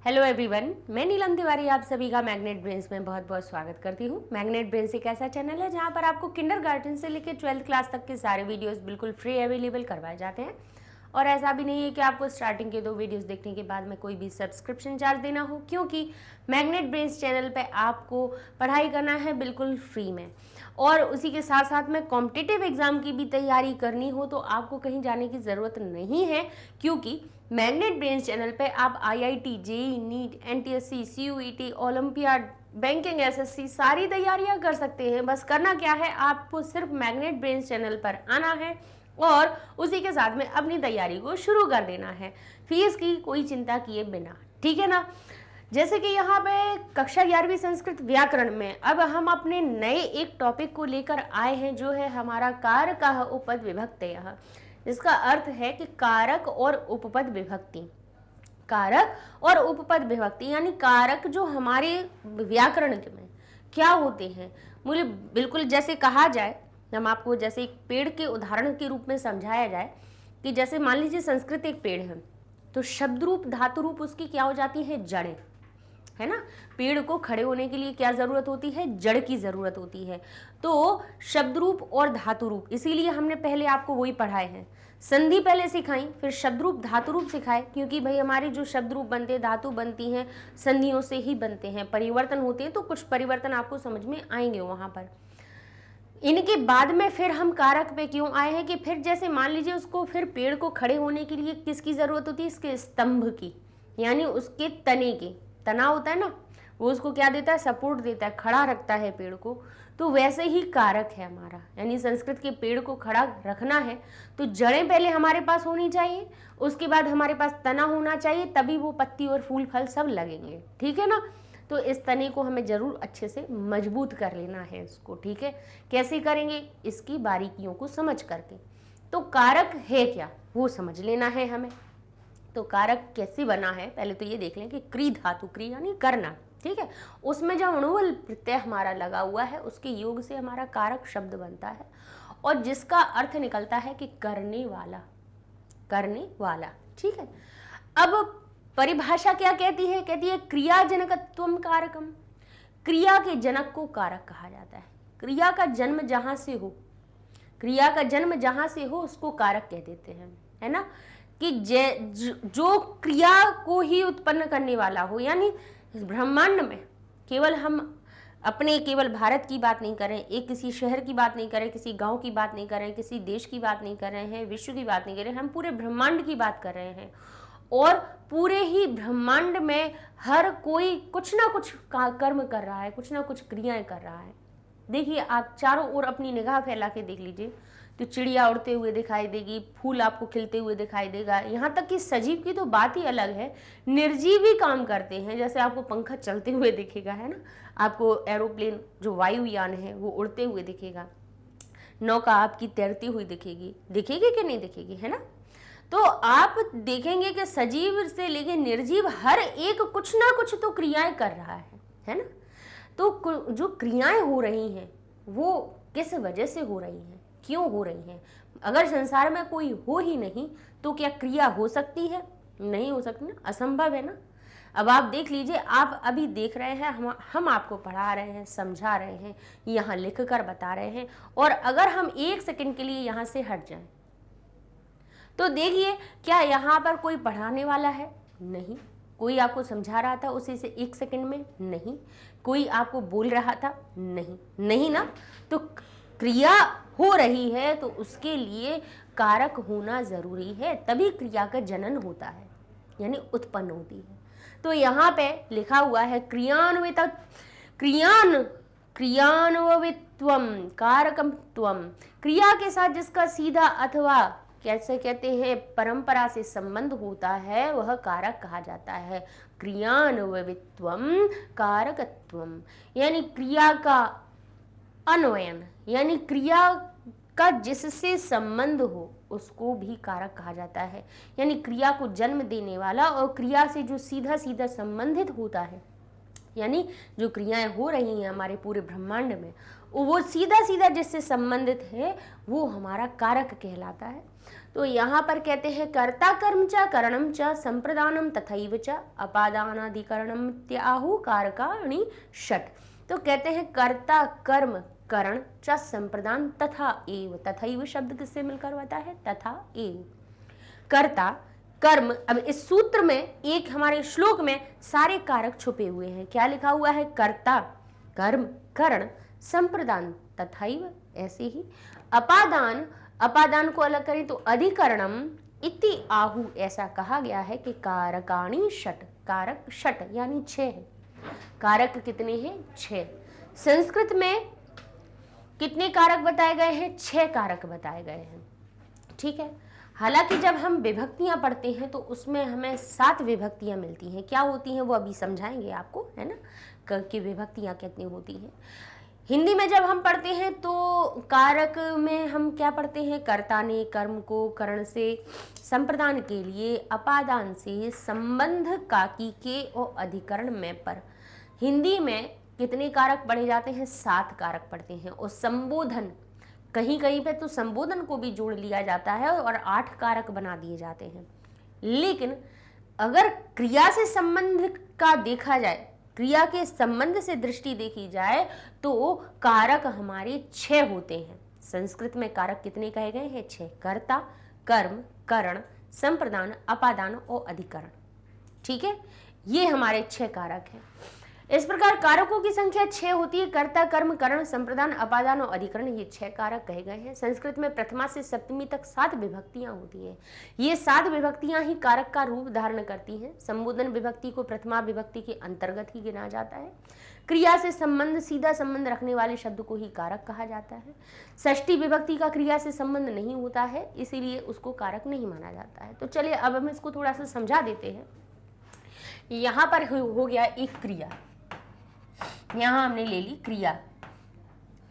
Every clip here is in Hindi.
हेलो एवरीवन, मैं नीलम तिवारी आप सभी का मैग्नेट ब्रेन्स में बहुत बहुत स्वागत करती हूँ। मैग्नेट ब्रेन्स एक ऐसा चैनल है जहाँ पर आपको किंडरगार्टन से लेकर 12th क्लास तक के सारे वीडियोस बिल्कुल फ्री अवेलेबल करवाए जाते हैं। और ऐसा भी नहीं है कि आपको स्टार्टिंग के 2 वीडियोस देखने के बाद में कोई भी सब्सक्रिप्शन चार्ज देना हो, क्योंकि मैग्नेट ब्रेन्स चैनल पे आपको पढ़ाई करना है बिल्कुल फ्री में। और उसी के साथ साथ में कॉम्पिटिटिव एग्जाम की भी तैयारी करनी हो तो आपको कहीं जाने की ज़रूरत नहीं है, क्योंकि मैग्नेट ब्रेन्स चैनल पे आप IIT, JEE, NEET, NTSC, CUET, olympiad, banking, SSC सारी तैयारियां कर सकते हैं। बस करना क्या है, आपको सिर्फ मैग्नेट ब्रेन्स चैनल पर आना है और उसी के साथ में अपनी तैयारी को शुरू कर देना है, फीस की कोई चिंता किए बिना। ठीक है ना। जैसे कि यहाँ पे कक्षा 11वीं संस्कृत व्याकरण में अब हम अपने नए एक टॉपिक को लेकर आए हैं, जो है हमारा कारकः उपपद विभक्तयः, जिसका अर्थ है कि कारक और उपपद विभक्ति। कारक और उपपद विभक्ति यानी कारक जो हमारे व्याकरण में क्या होते हैं, मुझे बिल्कुल जैसे कहा जाए, हम आपको जैसे एक पेड़ के उदाहरण के रूप में समझाया जाए कि जैसे मान लीजिए संस्कृत एक पेड़ है, तो शब्द रूप धातु रूप उसकी क्या हो जाती है, जड़ें, है ना। पेड़ को खड़े होने के लिए क्या जरूरत होती है, जड़ की जरूरत होती है। तो शब्द रूप और धातु रूप, इसीलिए हमने पहले आपको वही पढ़ाए हैं। संधि पहले सिखाई, फिर शब्द रूप धातु रूप सिखाए, क्योंकि भाई हमारे जो शब्द रूप बनते हैं, धातु बनती हैं, संधियों से ही बनते हैं, परिवर्तन होते हैं, तो कुछ परिवर्तन आपको समझ में आएंगे वहां पर। इनके बाद में फिर हम कारक पे क्यों आए हैं कि फिर जैसे मान लीजिए उसको फिर पेड़ को खड़े होने के लिए किसकी जरूरत होती है, इसके स्तंभ की, यानी उसके तने की। तना होता है ना, वो उसको क्या देता है, सपोर्ट देता है, खड़ा रखता है पेड़ को। तो वैसे ही कारक है हमारा, यानी संस्कृत के पेड़ को खड़ा रखना है तो जड़ें पहले हमारे पास होनी चाहिए, उसके बाद हमारे पास तना होना चाहिए, तभी वो पत्ती और फूल फल सब लगेंगे। ठीक है ना। तो इस तने को हमें जरूर अच्छे से मजबूत कर लेना है इसको। ठीक है, कैसे करेंगे, इसकी बारीकियों को समझ करके। तो कारक है क्या वो समझ लेना है हमें। तो कारक कैसे बना है, पहले तो ये देख लें कि क्री धातु, क्री यानी करना, ठीक है, उसमें जो अणुवल प्रत्यय हमारा लगा हुआ है उसके योग से हमारा कारक शब्द बनता है, और जिसका अर्थ निकलता है कि करने वाला, करने वाला। ठीक है। अब परिभाषा क्या कहती है, कहती है क्रियाजनकत्वम कारकम, क्रिया के जनक को कारक कहा जाता है। क्रिया का जन्म जहां से हो, क्रिया का जन्म जहां से हो उसको कारक कह देते हैं, है ना। कि जो क्रिया को ही उत्पन्न करने वाला हो, यानी ब्रह्मांड में केवल हम अपने केवल भारत की बात नहीं कर रहे हैं, एक किसी शहर की बात नहीं कर रहे हैं, किसी गांव की बात नहीं कर रहे हैं, किसी देश की बात नहीं कर रहे हैं, विश्व की बात नहीं कर रहे हैं, हम पूरे ब्रह्मांड की बात कर रहे हैं। और पूरे ही ब्रह्मांड में हर कोई कुछ ना कुछ कर्म कर रहा है, कुछ ना कुछ क्रियाएं कर रहा है। देखिए आप चारों ओर अपनी निगाह फैला के देख लीजिए, तो चिड़िया उड़ते हुए दिखाई देगी, फूल आपको खिलते हुए दिखाई देगा, यहाँ तक कि सजीव की तो बात ही अलग है, निर्जीव भी काम करते हैं। जैसे आपको पंखा चलते हुए दिखेगा, है ना, आपको एरोप्लेन जो वायुयान है वो उड़ते हुए दिखेगा, नौका आपकी तैरती हुई दिखेगी, दिखेगी कि नहीं दिखेगी, है ना। तो आप देखेंगे कि सजीव से लेके निर्जीव हर एक कुछ ना कुछ तो क्रियाएं कर रहा है ना। तो जो क्रियाएं हो रही हैं वो किस वजह से हो रही हैं, क्यों हो रही हैं। अगर संसार में कोई हो ही नहीं तो क्या क्रिया हो सकती है, नहीं हो सकती ना, असंभव है ना। अब आप देख लीजिए, आप अभी देख रहे हैं, हम आपको पढ़ा रहे हैं, समझा रहे हैं, यहाँ लिख कर बता रहे हैं, और अगर हम 1 सेकंड के लिए यहाँ से हट जाएं तो देखिए क्या यहाँ पर कोई पढ़ाने वाला है, नहीं। कोई आपको समझा रहा था उसी से 1 सेकंड में, नहीं। कोई आपको बोल रहा था, नहीं, नहीं ना। तो क्रिया हो रही है तो उसके लिए कारक होना जरूरी है, तभी क्रिया का जनन होता है, यानी उत्पन्न होती है। तो यहाँ पे लिखा हुआ है क्रियान्वित्वम कारकम त्वम, क्रिया के साथ जिसका सीधा अथवा कैसे कहते हैं परंपरा से संबंध होता है वह कारक कहा जाता है। क्रियान्वित्वम कारकत्वम, यानी क्रिया का अन्वयन, यानी क्रिया का जिससे संबंध हो उसको भी कारक कहा जाता है। यानी क्रिया को जन्म देने वाला और क्रिया से जो सीधा सीधा संबंधित होता है यानी जो क्रियाएं हो रही हैं हमारे पूरे ब्रह्मांड में वो सीधा सीधा जिससे संबंधित है वो हमारा कारक कहलाता है। तो यहाँ पर कहते हैं कर्ता कर्म च करणम च संप्रदानम तथैव च अपादानाधिकरणम त्याहु कारकाणि षट। तो कहते हैं कर्ता कर्म करण च संप्रदान तथा एव। तथैव शब्द किससे मिलकर होता है? तथा एव। कर्ता कर्म, अब इस सूत्र में एक हमारे श्लोक में सारे कारक छुपे हुए हैं। क्या लिखा हुआ है? कर्ता कर्म करण संप्रदान तथैव, ऐसे ही अपादान, अपादान को अलग करें तो अधिकरणम इति आहु, ऐसा कहा गया है कि कारकाणि षट, कारक षट यानी 6 है। कारक कितने हैं? 6। संस्कृत में कितने कारक बताए गए हैं? 6 कारक बताए गए हैं, ठीक है। हालांकि जब हम विभक्तियां पढ़ते हैं तो उसमें हमें 7 विभक्तियां मिलती हैं। क्या होती हैं वो अभी समझाएंगे आपको, है ना, कि विभक्तियां कितनी होती हैं। हिंदी में जब हम पढ़ते हैं तो कारक में हम क्या पढ़ते हैं? कर्ता ने कर्म को करण से संप्रदान के लिए अपादान से संबंध काकी के और अधिकरण में पर। हिंदी में कितने कारक पढ़े जाते हैं? 7 कारक पढ़ते हैं। और संबोधन, कहीं कहीं पे तो संबोधन को भी जोड़ लिया जाता है और 8 कारक बना दिए जाते हैं। लेकिन अगर क्रिया से संबंध का देखा जाए, क्रिया के संबंध से दृष्टि देखी जाए तो कारक हमारे 6 होते हैं। संस्कृत में कारक कितने कहे गए हैं? 6। कर्ता कर्म करण संप्रदान अपादान और अधिकरण, ठीक है, ये हमारे 6 कारक हैं। इस प्रकार कारकों की संख्या 6 होती है। कर्ता कर्म करण संप्रदान अपादान और अधिकरण, ये 6 कारक कहे गए हैं। संस्कृत में प्रथमा से सप्तमी तक 7 विभक्तियां होती हैं। ये 7 विभक्तियां ही कारक का रूप धारण करती हैं। संबोधन विभक्ति को प्रथमा विभक्ति के अंतर्गत ही गिना जाता है। क्रिया से संबंध, सीधा संबंध रखने वाले शब्द को ही कारक कहा जाता है। षष्ठी विभक्ति का क्रिया से संबंध नहीं होता है, इसीलिए उसको कारक नहीं माना जाता है। तो चलिए अब हम इसको थोड़ा सा समझा देते हैं। यहाँ पर हो गया एक क्रिया, यहाँ हमने ले ली क्रिया।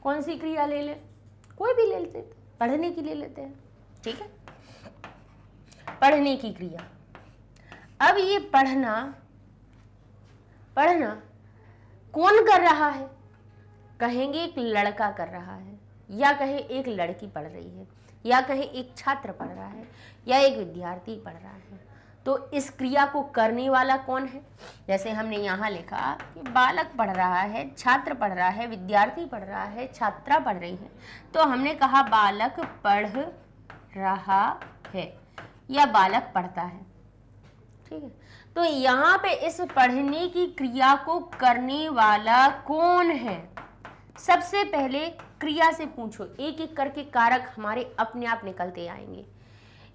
कौन सी क्रिया ले ले? कोई भी ले लेते, पढ़ने की ले लेते हैं, ठीक है, पढ़ने की क्रिया। अब ये पढ़ना, पढ़ना कौन कर रहा है? कहेंगे एक लड़का कर रहा है, या कहे एक लड़की पढ़ रही है, या कहे एक छात्र पढ़ रहा है, या एक विद्यार्थी पढ़ रहा है। तो इस क्रिया को करने वाला कौन है? जैसे हमने यहाँ लिखा कि बालक पढ़ रहा है, छात्र पढ़ रहा है, विद्यार्थी पढ़ रहा है, छात्रा पढ़ रही है। तो हमने कहा बालक पढ़ रहा है या बालक पढ़ता है, ठीक है। तो यहाँ पे इस पढ़ने की क्रिया को करने वाला कौन है? सबसे पहले क्रिया से पूछो, एक एक करके कारक हमारे अपने आप निकलते आएंगे।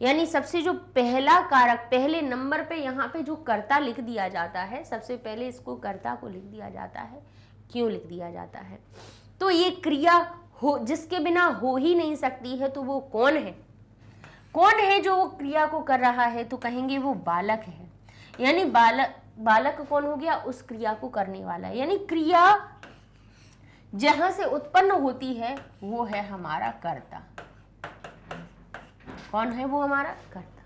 यानी सबसे जो पहला कारक, पहले नंबर पे यहाँ पे जो कर्ता लिख दिया जाता है, सबसे पहले इसको कर्ता को लिख दिया जाता है। क्यों लिख दिया जाता है? तो ये क्रिया हो जिसके बिना हो ही नहीं सकती है, तो वो कौन है? कौन है जो वो क्रिया को कर रहा है? तो कहेंगे वो बालक है। यानी बालक कौन हो गया? उस क्रिया को करने वाला। यानी क्रिया जहां से उत्पन्न होती है वो है हमारा कर्ता। कौन है वो? हमारा कर्ता।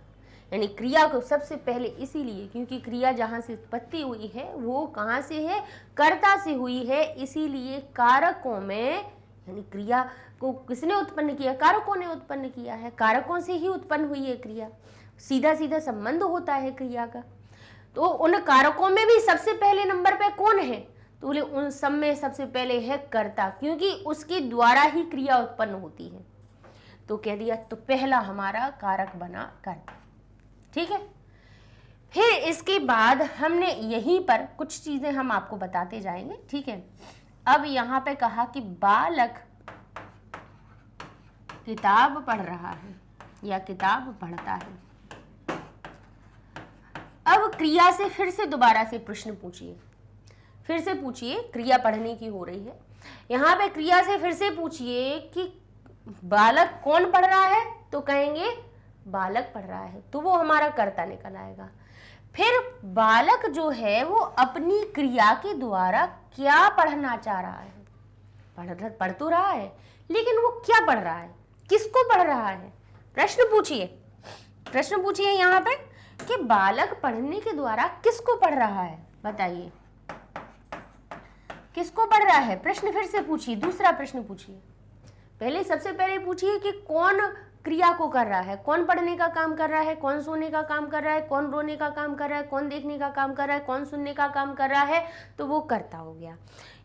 यानी क्रिया को सबसे पहले, इसीलिए क्योंकि क्रिया जहां से उत्पत्ति हुई है वो कहां से है? कर्ता से हुई है। इसीलिए कारकों में, यानी क्रिया को किसने उत्पन्न किया? कारकों ने उत्पन्न किया है। कारकों से ही उत्पन्न हुई है क्रिया, सीधा सीधा संबंध होता है क्रिया का। तो उन कारकों में भी सबसे पहले नंबर पे कौन है? तो बोले उन सब में सबसे पहले है कर्ता, क्योंकि उसके द्वारा ही क्रिया उत्पन्न होती है। तो कह दिया, तो पहला हमारा कारक बना कर्ता, ठीक है। फिर इसके बाद हमने यहीं पर कुछ चीजें हम आपको बताते जाएंगे, ठीक है। अब यहाँ पे कहा कि बालक किताब पढ़ रहा है या किताब पढ़ता है। अब क्रिया से फिर से दोबारा से प्रश्न पूछिए, फिर से पूछिए, क्रिया पढ़ने की हो रही है। यहाँ पे क्रिया से फिर से पूछिए कि बालक कौन पढ़ रहा है? तो कहेंगे बालक पढ़ रहा है, तो वो हमारा कर्ता निकल आएगा। फिर बालक जो है वो अपनी क्रिया के द्वारा क्या पढ़ना चाह रहा है? पढ़ तो रहा है, लेकिन वो क्या पढ़ रहा है? किसको पढ़ रहा है? प्रश्न पूछिए, प्रश्न पूछिए यहाँ पे कि बालक पढ़ने के द्वारा किसको पढ़ रहा है? बताइए। किसको पढ़ रहा है? प्रश्न फिर से पूछिए, दूसरा प्रश्न पूछिए। पहले सबसे पहले पूछिए कि कौन क्रिया को कर रहा है, कौन पढ़ने का काम कर रहा है, कौन सोने का काम कर रहा है, कौन रोने का काम कर रहा है, कौन देखने का काम कर रहा है, कौन सुनने का काम कर रहा है, तो वो कर्ता हो गया।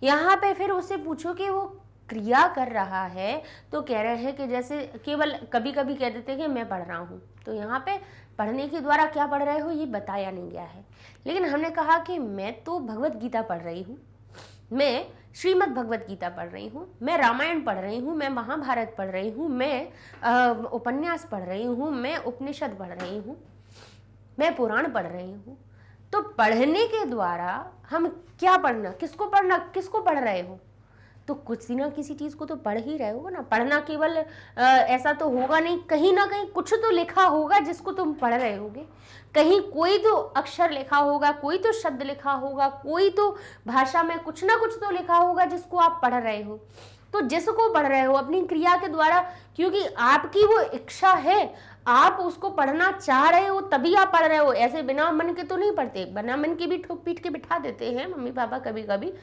यहाँ पे फिर उससे पूछो कि वो क्रिया कर रहा है, तो कह रहे हैं कि जैसे केवल कभी कभी कह देते हैं कि मैं पढ़ रहा हूँ, तो यहाँ पे पढ़ने के द्वारा क्या पढ़ रहे हो ये बताया नहीं गया है। लेकिन हमने कहा कि मैं तो भगवत गीता पढ़ रही हूँ, मैं श्रीमद् भगवत गीता पढ़ रही हूँ, मैं रामायण पढ़ रही हूँ, मैं महाभारत पढ़ रही हूँ, मैं उपन्यास पढ़ रही हूँ, मैं उपनिषद पढ़ रही हूँ, मैं पुराण पढ़ रही हूँ। तो पढ़ने के द्वारा हम क्या पढ़ना, किसको पढ़ रहे हो? तो कुछ ना किसी चीज को तो पढ़ ही रहे हो ना। पढ़ना केवल ऐसा तो होगा नहीं, कहीं ना कहीं कुछ तो लिखा होगा जिसको तुम पढ़ रहे होगे। कहीं कोई तो अक्षर लिखा होगा, कोई तो शब्द लिखा होगा, कोई तो भाषा में कुछ ना कुछ तो लिखा होगा जिसको आप पढ़ रहे हो। तो जिसको पढ़ रहे हो अपनी क्रिया के द्वारा, क्योंकि आपकी वो इच्छा है, आप उसको पढ़ना चाह रहे हो तभी आप पढ़ रहे हो। ऐसे बिना मन के तो नहीं पढ़ते, बिना मन के भी ठोक पीट के बिठा देते हैं मम्मी पापा कभी कभी,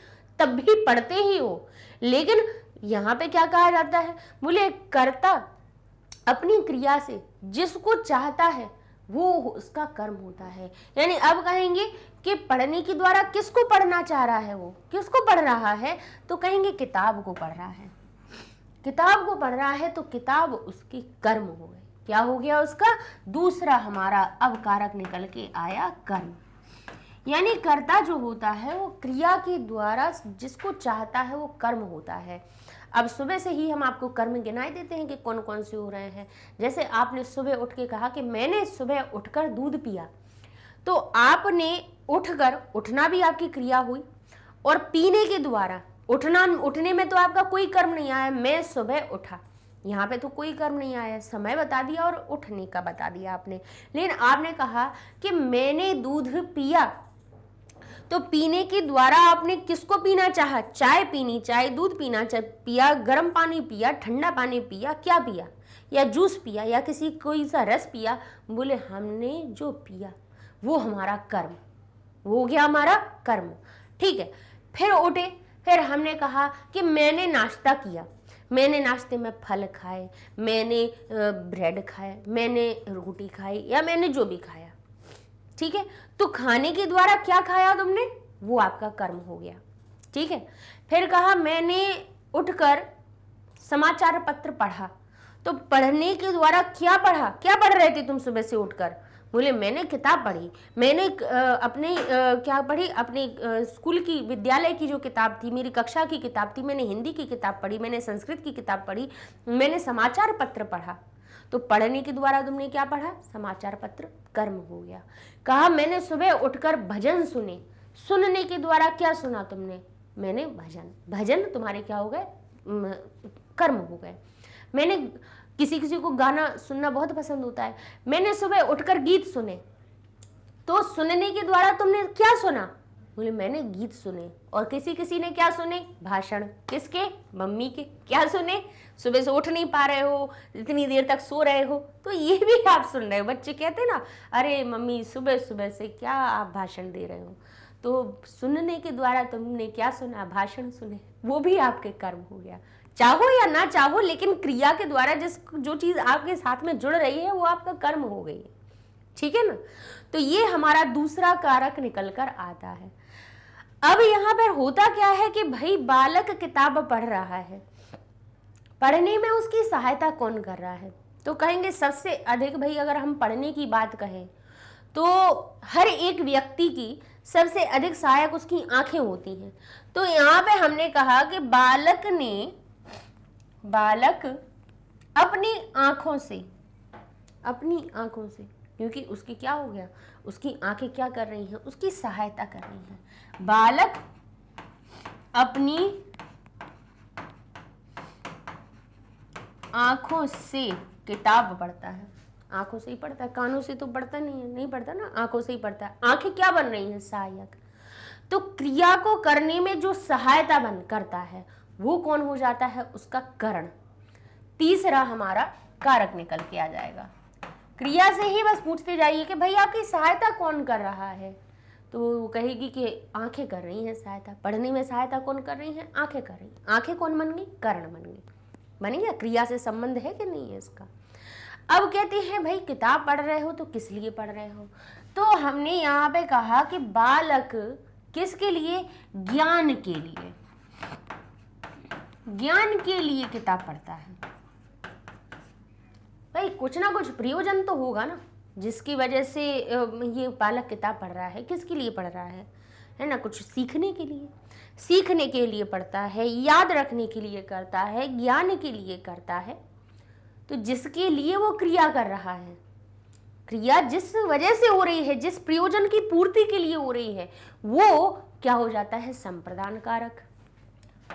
तब भी पढ़ते ही हो। लेकिन यहाँ पे क्या कहा जाता है, बोले कर्ता अपनी क्रिया से जिसको चाहता है वो उसका कर्म होता है। यानी अब कहेंगे कि पढ़ने के द्वारा किसको पढ़ना चाह रहा है, वो किसको पढ़ रहा है, तो कहेंगे किताब को पढ़ रहा है। किताब को पढ़ रहा है तो किताब उसकी कर्म हो गई। क्या हो गया उसका? दूसरा हमारा अब कारक निकल के आया कर्म। यानी कर्ता जो होता है वो क्रिया के द्वारा जिसको चाहता है वो कर्म होता है। अब सुबह से ही हम आपको कर्म गिनाए देते हैं कि कौन कौन से हो रहे हैं। जैसे आपने सुबह उठ के कहा कि मैंने सुबह उठकर दूध पिया, तो आपने उठकर, उठना भी आपकी क्रिया हुई, और पीने के द्वारा उठने में तो आपका कोई कर्म नहीं आया। मैं सुबह उठा, यहाँ पे तो कोई कर्म नहीं आया, समय बता दिया और उठने का बता दिया आपने। लेकिन आपने कहा कि मैंने दूध पिया, तो पीने के द्वारा आपने किसको पीना चाहा? चाय पीनी, चाय दूध पीना पिया, गर्म पानी पिया, ठंडा पानी पिया, क्या पिया, या जूस पिया, या किसी कोई सा रस पिया। बोले हमने जो पिया वो हमारा कर्म हो गया, हमारा कर्म। ठीक है, फिर उठे, फिर हमने कहा कि मैंने नाश्ता किया, मैंने नाश्ते में फल खाए, मैंने ब्रेड खाए, मैंने रोटी खाई, या मैंने जो भी खाया। ठीक है, तो खाने के द्वारा क्या खाया तुमने, वो आपका कर्म हो गया। ठीक है, फिर कहा मैंने उठकर समाचार पत्र पढ़ा, तो पढ़ने के द्वारा क्या पढ़ा, क्या पढ़ रहे थे तुम सुबह से उठकर? बोले मैंने किताब पढ़ी, मैंने अपने क्या पढ़ी, अपने स्कूल की, विद्यालय की जो किताब थी, मेरी कक्षा की किताब थी, मैंने हिंदी की किताब पढ़ी, मैंने संस्कृत की किताब पढ़ी, मैंने समाचार पत्र पढ़ा। तो पढ़ने के द्वारा तुमने क्या पढ़ा? समाचार पत्र, कर्म हो गया। कहा मैंने सुबह उठकर भजन सुने, सुनने के द्वारा क्या सुना तुमने? मैंने भजन, भजन तुम्हारे क्या हो गए? कर्म हो गए। मैंने किसी को गाना सुनना बहुत पसंद होता है, मैंने सुबह उठकर गीत सुने, तो सुनने के द्वारा तुमने क्या सुना? बोले मैंने गीत सुने। और किसी ने क्या सुने? भाषण। किसके? मम्मी के। क्या सुने? सुबह से उठ नहीं पा रहे हो, इतनी देर तक सो रहे हो, तो ये भी आप सुन रहे हो। बच्चे कहते हैं ना, अरे मम्मी सुबह सुबह से क्या आप भाषण दे रहे हो। तो सुनने के द्वारा तुमने क्या सुना? भाषण सुने, वो भी आपके कर्म हो गया। चाहो या ना चाहो, लेकिन क्रिया के द्वारा जो चीज आपके साथ में जुड़ रही है वो आपका कर्म हो गई है। ठीक है ना, तो ये हमारा दूसरा कारक निकल कर आता है। अब यहाँ पर होता क्या है कि भाई बालक किताब पढ़ रहा है, पढ़ने में उसकी सहायता कौन कर रहा है? तो कहेंगे सबसे अधिक, भाई अगर हम पढ़ने की बात कहें तो हर एक व्यक्ति की सबसे अधिक सहायक उसकी आंखें होती हैं। तो यहाँ पे हमने कहा कि बालक अपनी आंखों से, क्योंकि उसकी क्या हो गया, उसकी आंखें क्या कर रही हैं? उसकी सहायता कर रही हैं। बालक अपनी आंखों से किताब पढ़ता है। आंखों से ही पढ़ता है, कानों से तो पढ़ता नहीं पढ़ता ना, आंखों से ही पढ़ता है। आंखें क्या बन रही हैं? सहायक। तो क्रिया को करने में जो सहायता बन करता है वो कौन हो जाता है? उसका करण। तीसरा हमारा कारक निकल के आ जाएगा। क्रिया से ही बस पूछते जाइए कि भाई आपकी सहायता कौन कर रहा है, तो वो कहेगी कि आंखें कर रही हैं सहायता। पढ़ने में सहायता कौन कर रही हैं? आंखें कर रही। आंखें कौन बन गई? कर्ण बन गई। बन गया? क्रिया से संबंध है कि नहीं है इसका? अब कहते हैं भाई किताब पढ़ रहे हो तो किस लिए पढ़ रहे हो? तो हमने यहाँ पे कहा कि बालक किसके लिए? ज्ञान के लिए। ज्ञान के लिए किताब पढ़ता है। भाई कुछ ना कुछ प्रयोजन तो होगा ना, जिसकी वजह से ये बालक किताब पढ़ रहा है। किसके लिए पढ़ रहा है ना? कुछ सीखने के लिए। सीखने के लिए पढ़ता है, याद रखने के लिए करता है, ज्ञान के लिए करता है। तो जिसके लिए वो क्रिया कर रहा है, क्रिया जिस वजह से हो रही है, जिस प्रयोजन की पूर्ति के लिए हो रही है, वो क्या हो जाता है? संप्रदान कारक।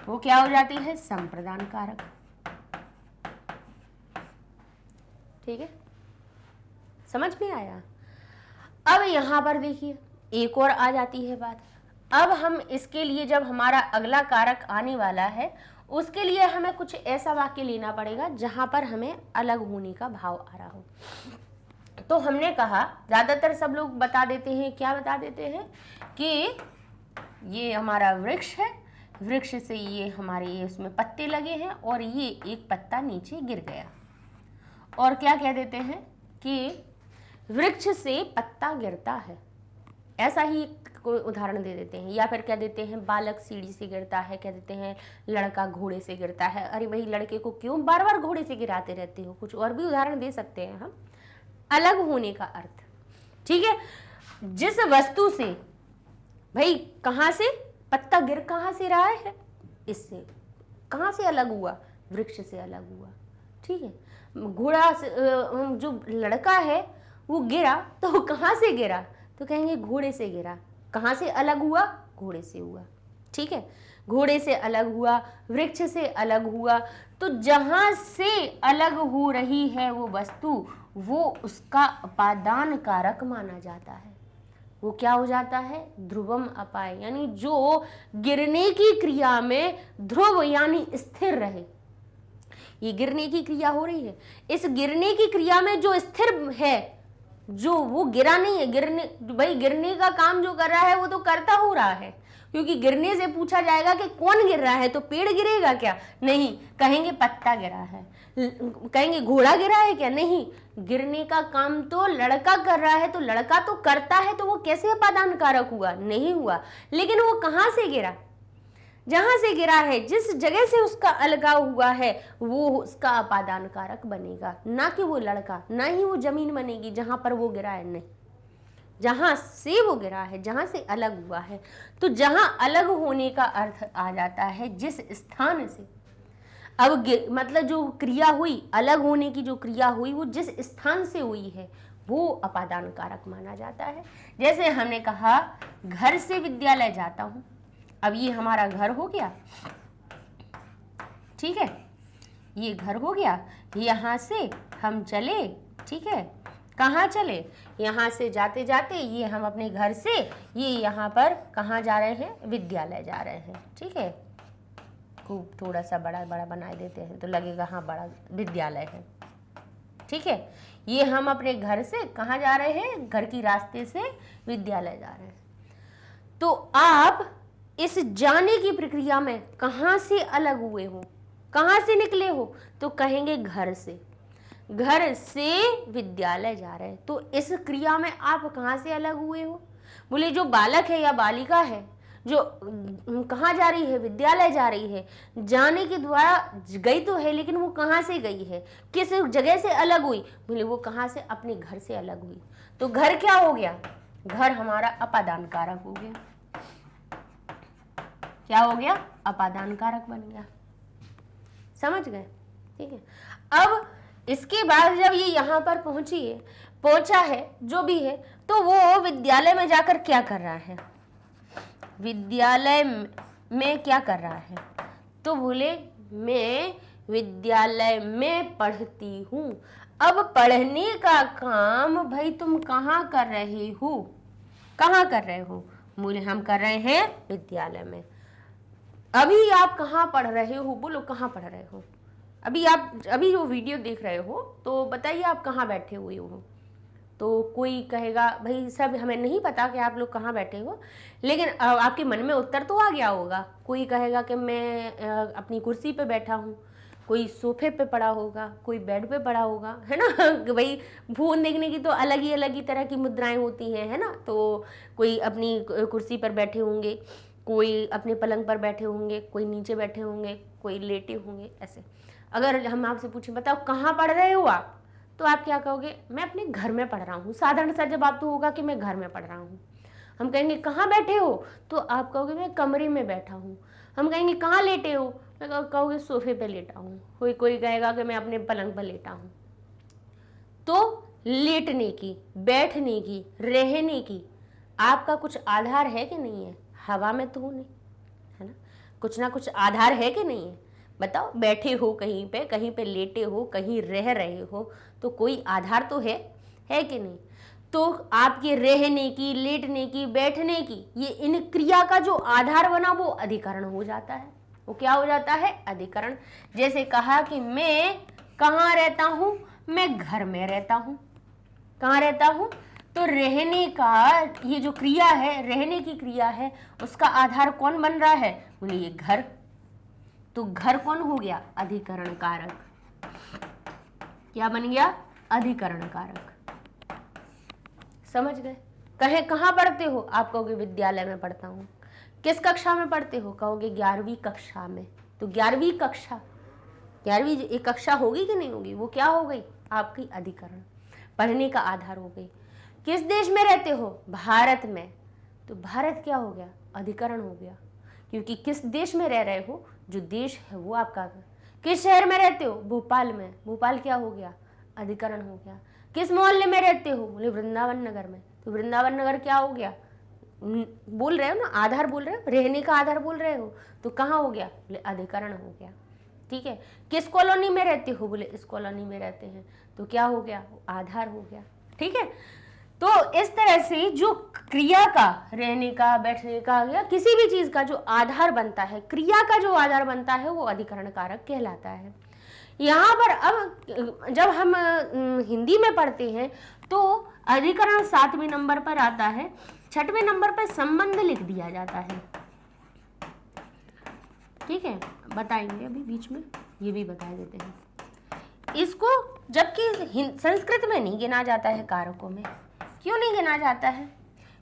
वो क्या हो जाती है? संप्रदान कारक। ठीक है, समझ में आया? अब यहां पर देखिए एक और आ जाती है बात। अब हम इसके लिए जब हमारा अगला कारक आने वाला है, उसके लिए हमें कुछ ऐसा वाक्य लेना पड़ेगा जहां पर हमें अलग होने का भाव आ रहा हो। तो हमने कहा ज्यादातर सब लोग बता देते हैं, क्या बता देते हैं कि ये हमारा वृक्ष है, वृक्ष से ये हमारे उसमें पत्ते लगे हैं और ये एक पत्ता नीचे गिर गया। और क्या कह देते हैं कि वृक्ष से पत्ता गिरता है, ऐसा ही कोई उदाहरण दे देते हैं। या फिर कह देते हैं बालक सीढ़ी से गिरता है, कह देते हैं लड़का घोड़े से गिरता है। अरे भाई लड़के को क्यों बार बार घोड़े से गिराते रहते हो? कुछ और भी उदाहरण दे सकते हैं हम। अलग होने का अर्थ, ठीक है। जिस वस्तु से, भाई कहां से पत्ता गिर कहां से रहा है? इससे। कहां से अलग हुआ? वृक्ष से अलग हुआ। ठीक है, घोड़ा से, जो लड़का है वो गिरा तो कहां से गिरा? तो कहेंगे घोड़े से गिरा। कहां से अलग हुआ? घोड़े से हुआ। ठीक है, घोड़े से अलग हुआ, वृक्ष से अलग हुआ। तो जहां से अलग हो रही है वो वस्तु, वो उसका उपादान कारक माना जाता है। वो क्या हो जाता है? ध्रुवम अपाय, यानी जो गिरने की क्रिया में ध्रुव यानी स्थिर रहे। ये गिरने की क्रिया हो रही है, इस गिरने की क्रिया में जो स्थिर है, जो वो गिरा नहीं है, गिरने, भाई गिरने का काम जो कर रहा है वो तो करता हो रहा है। क्योंकि गिरने से पूछा जाएगा कि कौन गिर रहा है, तो पेड़ गिरेगा क्या? नहीं, कहेंगे पत्ता गिरा है। कहेंगे घोड़ा गिरा है क्या? नहीं, गिरने का काम तो लड़का कर रहा है। तो लड़का तो करता है, तो वो कैसे उपादान कारक हुआ? नहीं हुआ। लेकिन वो कहां से गिरा? जहां से गिरा है, जिस जगह से उसका अलगाव हुआ है, वो उसका उपादान कारक बनेगा, ना कि वो लड़का, ना ही वो जमीन बनेगी जहां पर वो गिरा है। नहीं, जहां से वो गिरा है, जहां से अलग हुआ है। तो जहां अलग होने का अर्थ आ जाता है जिस स्थान से, अब मतलब जो क्रिया हुई, अलग होने की जो क्रिया हुई, वो जिस स्थान से हुई है वो अपादान कारक माना जाता है। जैसे हमने कहा घर से विद्यालय जाता हूं। अब ये हमारा घर हो गया, ठीक है, ये घर हो गया। यहां से हम चले, ठीक है, कहाँ चले? यहाँ से जाते जाते ये हम अपने घर से ये यहाँ पर कहाँ जा रहे हैं? विद्यालय जा रहे हैं। ठीक है, खूब थोड़ा सा बड़ा बड़ा बना देते हैं तो लगेगा हाँ बड़ा विद्यालय है। ठीक है, ये हम अपने घर से कहाँ जा रहे हैं? घर की रास्ते से विद्यालय जा रहे हैं। तो आप इस जाने की प्रक्रिया में कहाँ से अलग हुए हो, कहाँ से निकले हो? तो कहेंगे घर से। घर से विद्यालय जा रहे हैं, तो इस क्रिया में आप कहाँ से अलग हुए हो? बोले जो बालक है या बालिका है, जो कहाँ जा रही है? विद्यालय जा रही है। जाने के द्वारा गई तो है, लेकिन वो कहाँ से गई है? किस जगह से अलग हुई? बोले वो कहाँ से? अपने घर से अलग हुई। तो घर क्या हो गया? घर हमारा अपादान कारक हो गया। क्या हो गया? अपादान कारक बन गया। समझ गए? ठीक है, अब इसके बाद जब ये यहाँ पर पहुंचा है जो भी है, तो वो विद्यालय में जाकर क्या कर रहा है? विद्यालय में क्या कर रहा है? तो बोले मैं विद्यालय में पढ़ती हूँ। अब पढ़ने का काम भाई तुम कहाँ कर रहे हो? कहाँ कर रहे हो? बोले हम कर रहे हैं विद्यालय में। अभी आप कहाँ पढ़ रहे हो? बोलो कहाँ पढ़ रहे हो? अभी जो वीडियो देख रहे हो तो बताइए आप कहाँ बैठे हुए हो? तो कोई कहेगा भाई सब हमें नहीं पता कि आप लोग कहाँ बैठे हो, लेकिन आपके मन में उत्तर तो आ गया होगा। कोई कहेगा कि मैं अपनी कुर्सी पे बैठा हूँ, कोई सोफे पे पड़ा होगा, कोई बेड पे पड़ा होगा, है ना। कि भाई फोन देखने की तो अलग ही तरह की मुद्राएं होती हैं, है ना। तो कोई अपनी कुर्सी पर बैठे होंगे, कोई अपने पलंग पर बैठे होंगे, कोई नीचे बैठे होंगे, कोई लेटे होंगे, ऐसे। अगर हम आपसे पूछें बताओ कहाँ पढ़ रहे हो आप, तो आप क्या कहोगे? मैं अपने घर में पढ़ रहा हूँ। साधारण सा जवाब तो होगा कि मैं घर में पढ़ रहा हूँ। हम कहेंगे कहाँ बैठे हो, तो आप कहोगे मैं कमरे में बैठा हूँ। हम कहेंगे कहाँ लेटे हो, मैं कहोगे सोफे पे लेटा हूँ। कोई कहेगा कि मैं अपने पलंग पर लेटा हूँ। तो लेटने की, बैठने की, रहने की आपका कुछ आधार है कि नहीं है? हवा में तो नहीं, है ना। कुछ ना कुछ आधार है कि नहीं है? बताओ, बैठे हो कहीं पे लेटे हो, कहीं रह रहे हो, तो कोई आधार तो है कि नहीं? तो आपके रहने की, लेटने की, बैठने की, ये इन क्रिया का जो आधार बना वो अधिकरण हो जाता है। वो क्या हो जाता है? अधिकरण। जैसे कहा कि मैं कहाँ रहता हूँ, मैं घर में रहता हूँ। कहाँ रहता हूँ? तो रहने का ये जो क्रिया है, रहने की क्रिया है, उसका आधार कौन बन रहा है? बोले ये घर। तो घर कौन हो गया? अधिकरण कारक। क्या बन गया? अधिकरण कारक। समझ गए? कहाँ पढ़ते हो? आप कहोगे विद्यालय में पढ़ता हूँ। किस कक्षा में पढ़ते हो? कहोगे 11वीं कक्षा में। तो 11वीं कक्षा, 11वीं एक कक्षा होगी कि नहीं होगी? वो क्या हो गई? आपकी अधिकरण, पढ़ने का आधार हो गई। किस देश में रहते हो? भारत में। तो भारत क्या हो गया? अधिकरण हो गया, क्योंकि किस देश में रह रहे हो, जो देश है वो आपका। किस शहर में रहते हो? भोपाल में। भोपाल क्या हो गया? अधिकरण हो गया। किस मोहल्ले में रहते हो? बोले वृंदावन नगर में। तो वृंदावन नगर क्या हो गया? बोल रहे हो ना, आधार बोल रहे हो, रहने का आधार बोल रहे हो, तो कहाँ हो गया? बोले अधिकरण हो गया। ठीक है। किस कॉलोनी में रहते हो? बोले इस कॉलोनी में रहते हैं। तो क्या हो गया? आधार हो गया। ठीक है। तो इस तरह से जो क्रिया का, रहने का, बैठने का या किसी भी चीज का जो आधार बनता है, क्रिया का जो आधार बनता है, वो अधिकरण कारक कहलाता है। यहाँ पर अब जब हम हिंदी में पढ़ते हैं तो अधिकरण 7वें नंबर पर आता है, 6वें नंबर पर संबंध लिख दिया जाता है। ठीक है, बताएंगे अभी बीच में, ये भी बता देते हैं इसको। जबकि संस्कृत में नहीं गिना जाता है कारकों में। क्यों नहीं गिना जाता है?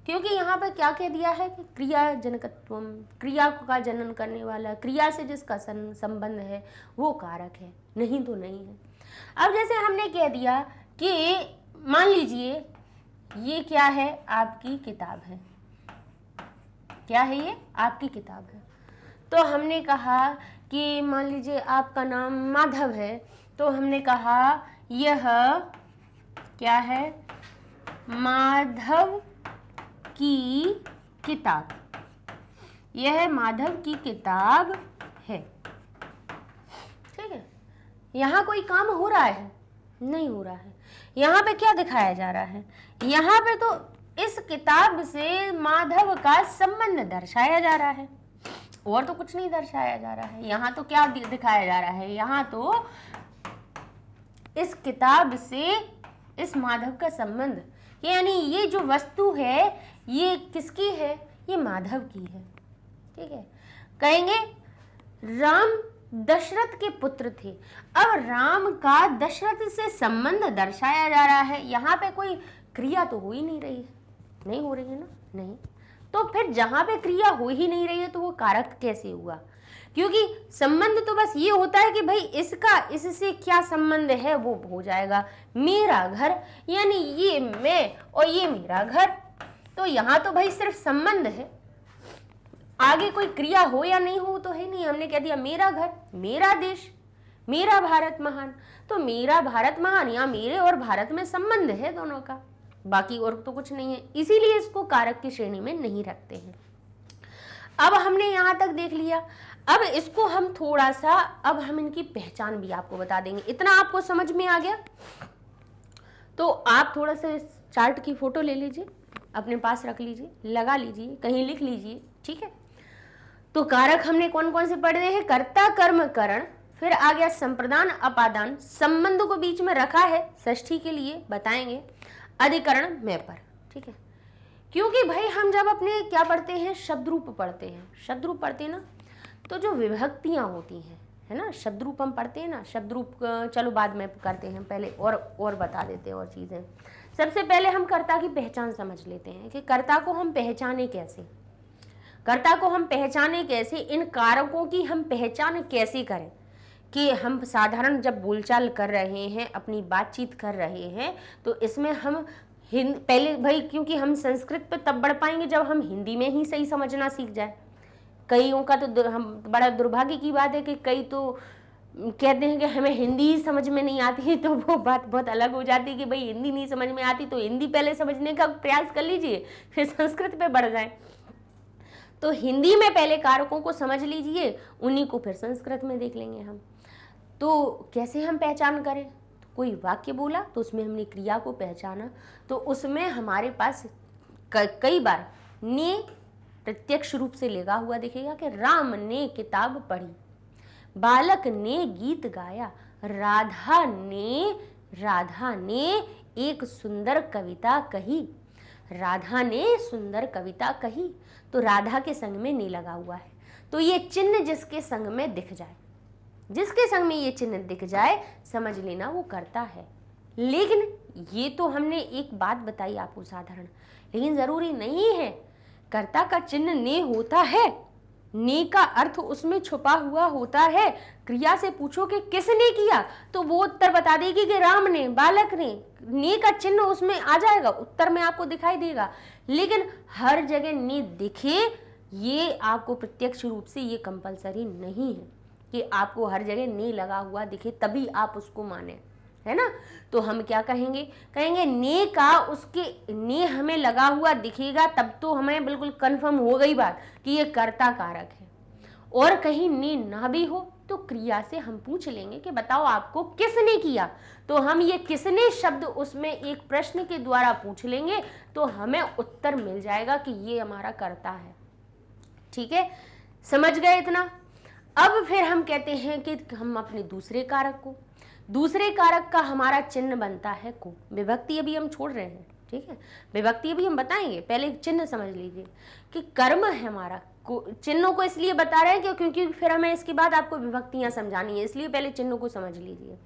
क्योंकि यहाँ पर क्या कह दिया है कि क्रिया जनकत्वम, क्रिया का जनन करने वाला, क्रिया से जिसका संबंध है वो कारक है, नहीं तो नहीं है। अब जैसे हमने कह दिया कि मान लीजिए ये क्या है? आपकी किताब है। क्या है ये? आपकी किताब है। तो हमने कहा कि मान लीजिए आपका नाम माधव है, तो हमने कहा यह क्या है? माधव की किताब। यह माधव की किताब है। ठीक है। यहाँ कोई काम हो रहा है? नहीं हो रहा है। यहाँ पे क्या दिखाया जा रहा है? यहाँ पे तो इस किताब से माधव का संबंध दर्शाया जा रहा है, और तो कुछ नहीं दर्शाया जा रहा है। यहाँ तो क्या दिखाया जा रहा है? यहाँ तो इस किताब से इस माधव का संबंध, यानी ये जो वस्तु है ये किसकी है? ये माधव की है। ठीक है। कहेंगे राम दशरथ के पुत्र थे। अब राम का दशरथ से संबंध दर्शाया जा रहा है। यहाँ पे कोई क्रिया तो हो ही नहीं रही है, नहीं हो रही है ना, नहीं। तो फिर जहां पे क्रिया हो ही नहीं रही है तो वो कारक कैसे हुआ? क्योंकि संबंध तो बस ये होता है कि भाई इसका इससे क्या संबंध है, वो हो जाएगा मेरा घर, यानी ये मैं और ये मेरा घर। तो यहाँ तो भाई सिर्फ संबंध है, आगे कोई क्रिया हो या नहीं हो तो है नहीं। हमने कह दिया मेरा घर, मेरा देश, मेरा भारत महान। तो मेरा भारत महान, या मेरे और भारत में संबंध है दोनों का, बाकी और तो कुछ नहीं है, इसीलिए इसको कारक की श्रेणी में नहीं रखते हैं। अब हमने यहां तक देख लिया। अब इसको हम थोड़ा सा, अब हम इनकी पहचान भी आपको बता देंगे। इतना आपको समझ में आ गया तो आप थोड़ा सा इस चार्ट की फोटो ले लीजिए, अपने पास रख लीजिए, लगा लीजिए, कहीं लिख लीजिए। ठीक है। तो कारक हमने कौन कौन से पढ़े हैं? कर्ता, कर्म, करण, फिर आ गया संप्रदान, अपादान, संबंध को बीच में रखा है षष्ठी के लिए, बताएंगे। अधिकरण में पर, ठीक है। क्योंकि भाई हम जब अपने क्या पढ़ते हैं, शब्द रूप पढ़ते हैं, शब्द रूप पढ़ते हैं ना, तो जो विभक्तियां होती हैं, है ना, शब्द रूप हम पढ़ते हैं ना, शब्द रूप चलो बाद में करते हैं, पहले और बता देते हैं और चीज़ें। सबसे पहले हम कर्ता की पहचान समझ लेते हैं कि कर्ता को हम पहचाने कैसे, कर्ता को हम पहचाने कैसे, इन कारकों की हम पहचान कैसे करें कि हम साधारण जब बोलचाल कर रहे हैं, अपनी बातचीत कर रहे हैं, तो इसमें हम पहले भाई, क्योंकि हम संस्कृत पे तब बढ़ पाएंगे जब हम हिंदी में ही सही समझना सीख जाए। कईयों का तो हम बड़ा दुर्भाग्य की बात है कि कई तो कहते हैं कि हमें हिंदी ही समझ में नहीं आती, तो वो बात बहुत अलग हो जाती है कि भाई हिंदी नहीं समझ में आती तो हिंदी पहले समझने का प्रयास कर लीजिए, फिर संस्कृत पे बढ़ जाए। तो हिंदी में पहले कारकों को समझ लीजिए, उन्हीं को फिर संस्कृत में देख लेंगे हम। तो कैसे हम पहचान करें, तो कोई वाक्य बोला तो उसमें हमने क्रिया को पहचाना, तो उसमें हमारे पास कई बार ने प्रत्यक्ष रूप से लगा हुआ दिखेगा कि राम ने किताब पढ़ी, बालक ने गीत गाया, राधा ने एक सुंदर कविता कही, राधा ने सुंदर कविता कही, तो राधा के संग में ने लगा हुआ है। तो ये चिन्ह जिसके संग में दिख जाए, जिसके संग में ये चिन्ह दिख जाए, समझ लेना वो करता है। लेकिन ये तो हमने एक बात बताई आपको साधारण, लेकिन जरूरी नहीं है। कर्ता का चिन्ह ने होता है, ने का अर्थ उसमें छुपा हुआ होता है। क्रिया से पूछो कि किसने किया, तो वो उत्तर बता देगी कि राम ने, बालक ने का चिन्ह उसमें आ जाएगा, उत्तर में आपको दिखाई देगा। लेकिन हर जगह ने दिखे, ये आपको प्रत्यक्ष रूप से ये कंपलसरी नहीं है कि आपको हर जगह ने लगा हुआ दिखे तभी आप उसको माने, है ना। तो हम क्या कहेंगे, कहेंगे ने का उसके ने हमें लगा हुआ दिखेगा, तब तो हमें बिल्कुल कंफर्म हो गई बात कि ये कर्ता कारक है। और कहीं ने ना भी हो तो क्रिया से हम पूछ लेंगे कि बताओ आपको किसने किया, तो हम ये किसने शब्द उसमें एक प्रश्न के द्वारा पूछ लेंगे, तो हमें उत्तर मिल जाएगा कि ये हमारा कर्ता है। ठीक है, समझ गए इतना। अब फिर हम कहते हैं कि हम अपने दूसरे कारक का हमारा चिन्ह बनता है को। विभक्ति अभी हम छोड़ रहे हैं, ठीक है, विभक्ति अभी हम बताएंगे, पहले चिन्ह समझ लीजिए कि कर्म है हमारा। चिन्हों को इसलिए बता रहे हैं क्योंकि फिर हमें इसके बाद आपको विभक्तियां समझानी है, इसलिए पहले चिन्हों को समझ लीजिए।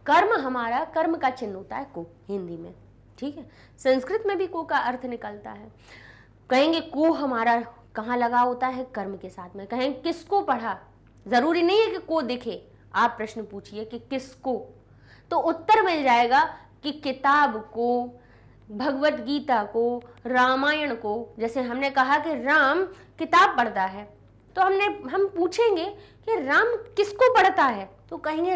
कर्म हमारा, कर्म का चिन्ह होता है को हिंदी में, ठीक है। संस्कृत में भी को का अर्थ निकलता है। कहेंगे को हमारा कहाँ लगा होता है, कर्म के साथ में। कहेंगे किसको पढ़ा, जरूरी नहीं है कि को दिखे, आप प्रश्न पूछिए कि किसको, तो उत्तर मिल जाएगा कि किताब को, भगवत गीता को, रामायण को। जैसे हमने कहा कि राम किताब पढ़ता है, तो हम पूछेंगे कि राम किसको पढ़ता है, तो कहेंगे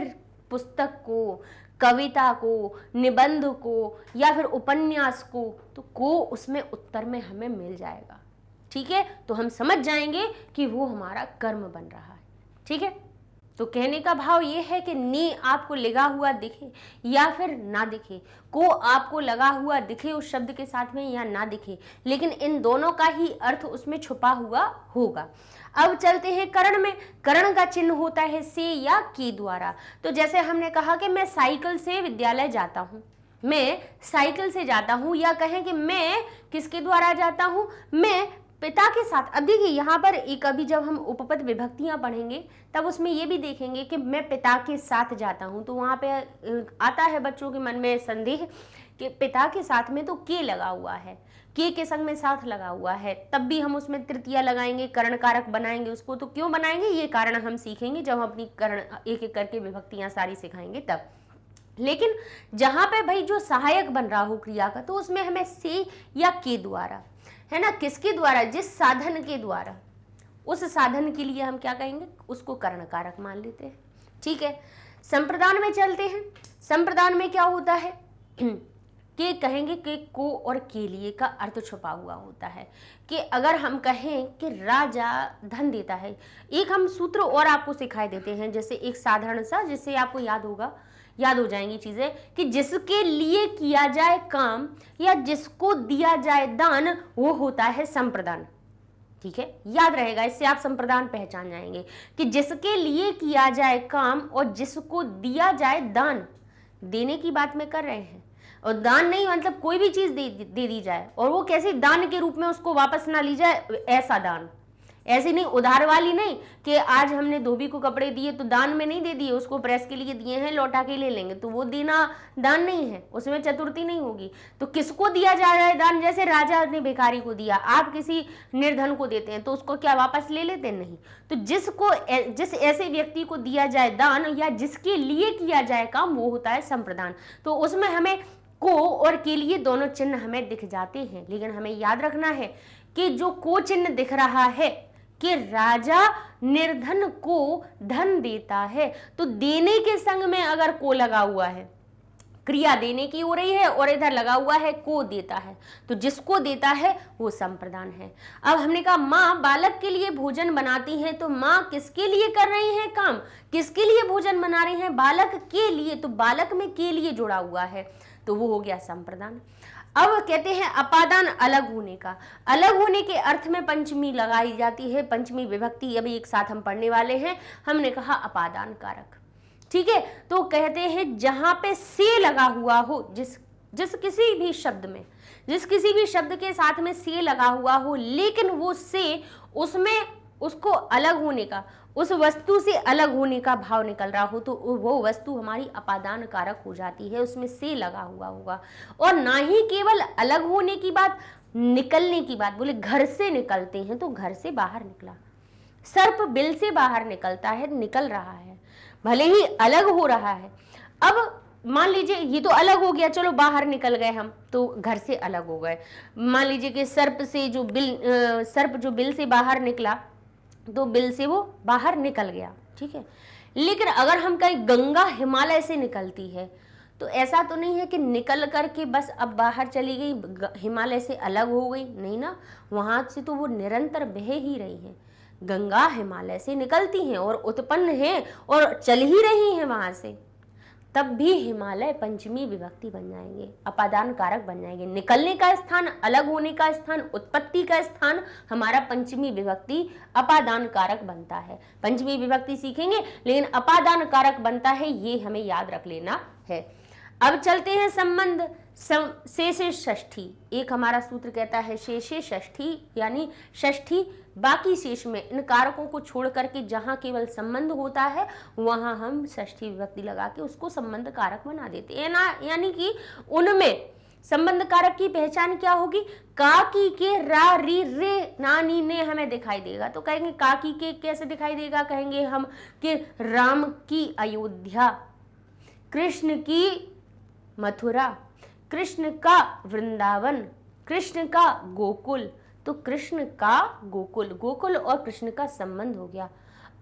पुस्तक को, कविता को, निबंध को या फिर उपन्यास को, तो को उसमें उत्तर में हमें मिल जाएगा। ठीक है, तो हम समझ जाएंगे कि वो हमारा कर्म बन रहा है। ठीक है, तो कहने का भाव ये है कि ने आपको लगा हुआ दिखे या फिर ना दिखे, को आपको लगा हुआ दिखे उस शब्द के साथ में या ना दिखे, लेकिन इन दोनों का ही अर्थ उसमें छुपा हुआ होगा। अब चलते हैं करण में। करण का चिन्ह होता है से या के द्वारा। तो जैसे हमने कहा कि मैं साइकिल से विद्यालय जाता हूँ, मैं साइकिल से जाता हूँ, या कहें कि मैं किसके द्वारा जाता हूँ, मैं पिता के साथ। अब देखिए यहाँ पर एक, अभी जब हम उपपद विभक्तियां पढ़ेंगे तब उसमें ये भी देखेंगे कि मैं पिता के साथ जाता हूँ, तो वहाँ पे आता है बच्चों के मन में संदेह कि पिता के साथ में तो के लगा हुआ है, के संग में साथ लगा हुआ है, तब भी हम उसमें तृतीया लगाएंगे, करण कारक बनाएंगे उसको। तो क्यों बनाएंगे, ये कारण हम सीखेंगे जब हम अपनी करण एक एक करके विभक्तियां सारी सिखाएंगे तब। लेकिन जहाँ पे भाई जो सहायक बन रहा हो क्रिया का, तो उसमें हमें से या के द्वारा, है ना, किसके द्वारा, जिस साधन के द्वारा, उस साधन के लिए हम क्या कहेंगे, उसको करण कारक मान लेते हैं। ठीक है, संप्रदान में चलते हैं। संप्रदान में क्या होता है कि कहेंगे कि को और के लिए का अर्थ छुपा हुआ होता है। कि अगर हम कहें कि राजा धन देता है, एक हम सूत्र और आपको सिखाई देते हैं, जैसे एक साधारण सा, जिससे आपको याद हो जाएंगी चीजें, कि जिसके लिए किया जाए काम या जिसको दिया जाए दान, वो होता है संप्रदान। ठीक है, याद रहेगा, इससे आप संप्रदान पहचान जाएंगे कि जिसके लिए किया जाए काम और जिसको दिया जाए दान। देने की बात में कर रहे हैं, और दान नहीं मतलब कोई भी चीज दे दी जाए और वो कैसे दान के रूप में उसको वापस ना ली जाए, ऐसा दान। ऐसी नहीं, उधार वाली नहीं कि आज हमने धोबी को कपड़े दिए तो दान में नहीं दे दिए, उसको प्रेस के लिए दिए हैं, लौटा के ले लेंगे, तो वो देना दान नहीं है, उसमें चतुर्थी नहीं होगी। तो किसको दिया जा रहा है दान? जैसे राजा ने भिखारी को दिया, आप किसी निर्धन को देते हैं तो उसको क्या वापस ले लेते? नहीं। तो जिस ऐसे व्यक्ति को दिया जाए दान या जिसके लिए किया जाए काम, वो होता है संप्रदान। तो उसमें हमें को और के लिए दोनों चिन्ह हमें दिख जाते हैं, लेकिन हमें याद रखना है कि जो को चिन्ह दिख रहा है कि राजा निर्धन को धन देता है, तो देने के संग में अगर को लगा हुआ है, क्रिया देने की हो रही है और इधर लगा हुआ है को देता है, तो जिसको देता है वो संप्रदान है। अब हमने कहा माँ बालक के लिए भोजन बनाती हैं, तो माँ किसके लिए कर रही हैं काम? किसके लिए भोजन बना रही हैं? बालक के लिए। तो बालक में के लिए जुड़ा हुआ है, तो वो हो गया संप्रदान। अब कहते हैं अपादान अलग होने का। अलग होने के अर्थ में पंचमी लगाई जाती है, पंचमी विभक्ति अभी एक साथ हम पढ़ने वाले हैं। हमने कहा अपादान कारक, ठीक है। तो कहते हैं जहां पे से लगा हुआ हो, जिस किसी भी शब्द में, जिस किसी भी शब्द के साथ में से लगा हुआ हो, लेकिन वो से उसमें उसको अलग होने का, उस वस्तु से अलग होने का भाव निकल रहा हो, तो वो वस्तु हमारी अपादान कारक हो जाती है, उसमें से लगा हुआ होगा। और ना ही केवल अलग होने की बात, निकलने की बात। बोले घर से निकलते हैं तो घर से बाहर निकला, सर्प बिल से बाहर निकलता है, निकल रहा है, भले ही अलग हो रहा है। अब मान लीजिए ये तो अलग हो गया, चलो बाहर निकल गए हम, तो घर से अलग हो गए। मान लीजिए कि सर्प जो बिल से बाहर निकला, तो बिल से वो बाहर निकल गया, ठीक है। लेकिन अगर हम कहीं गंगा हिमालय से निकलती है, तो ऐसा तो नहीं है कि निकल करके बस अब बाहर चली गई, हिमालय से अलग हो गई, नहीं ना, वहां से तो वो निरंतर बह ही रही है। गंगा हिमालय से निकलती हैं और उत्पन्न हैं और चल ही रही हैं वहां से, तब भी हिमालय पंचमी विभक्ति बन जाएंगे, अपादान कारक बन जाएंगे। निकलने का स्थान, अलग होने का स्थान, उत्पत्ति का स्थान हमारा पंचमी विभक्ति अपादान कारक बनता है। पंचमी विभक्ति सीखेंगे लेकिन अपादान कारक बनता है, ये हमें याद रख लेना है। अब चलते हैं संबंध से षष्ठी। एक हमारा सूत्र कहता है शेषे षष्ठी, यानी षष्ठी बाकी शेष में, इन कारकों को छोड़ करके जहां केवल संबंध होता है वहां हम षष्ठी विभक्ति लगा के उसको संबंध कारक बना देते हैं ना। यानी कि उनमें संबंध कारक की पहचान क्या होगी? का की के रा री रे ना नी ने हमें दिखाई देगा, तो कहेंगे का की के कैसे दिखाई देगा? कहेंगे हम कि राम की अयोध्या, कृष्ण की मथुरा, कृष्ण का वृंदावन, कृष्ण का गोकुल। तो कृष्ण का गोकुल, गोकुल और कृष्ण का संबंध हो गया।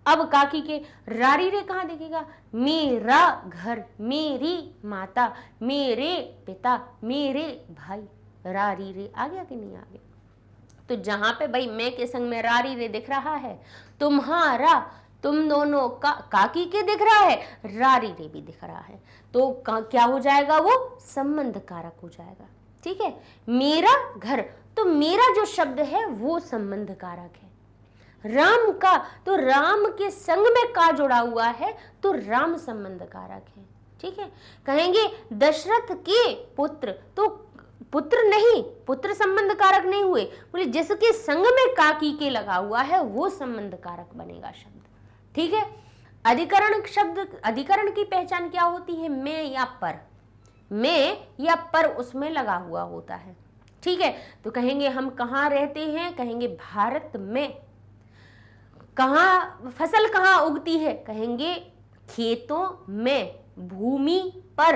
अब काकी के रारी रे कहाँ दिखेगा? मेरा घर, मेरी माता, मेरे पिता, मेरे भाई, रारी रे आ गया कि नहीं आ गया? तो जहां पे भाई मैं के संग में रारी रे दिख रहा है, तुम्हारा, तुम दोनों का, काकी के दिख रहा है, रारी रे भी दिख रहा है, तो क्या हो जाएगा? वो संबंध कारक हो जाएगा, ठीक है। मेरा घर, तो मेरा जो शब्द है वो संबंध कारक है। राम का, तो राम के संग में का जुड़ा हुआ है, तो राम संबंध कारक है, ठीक है। कहेंगे दशरथ के पुत्र, तो पुत्र नहीं, पुत्र संबंध कारक नहीं हुए, बोले जिसके संग में काकी के लगा हुआ है वो संबंध कारक बनेगा शब्द, ठीक है। अधिकरण शब्द, अधिकरण की पहचान क्या होती है? मैं या पर, मैं या पर उसमें लगा हुआ होता है, ठीक है। तो कहेंगे हम कहाँ रहते हैं? कहेंगे भारत में। कहाँ फसल कहाँ उगती है? कहेंगे खेतों में, भूमि पर,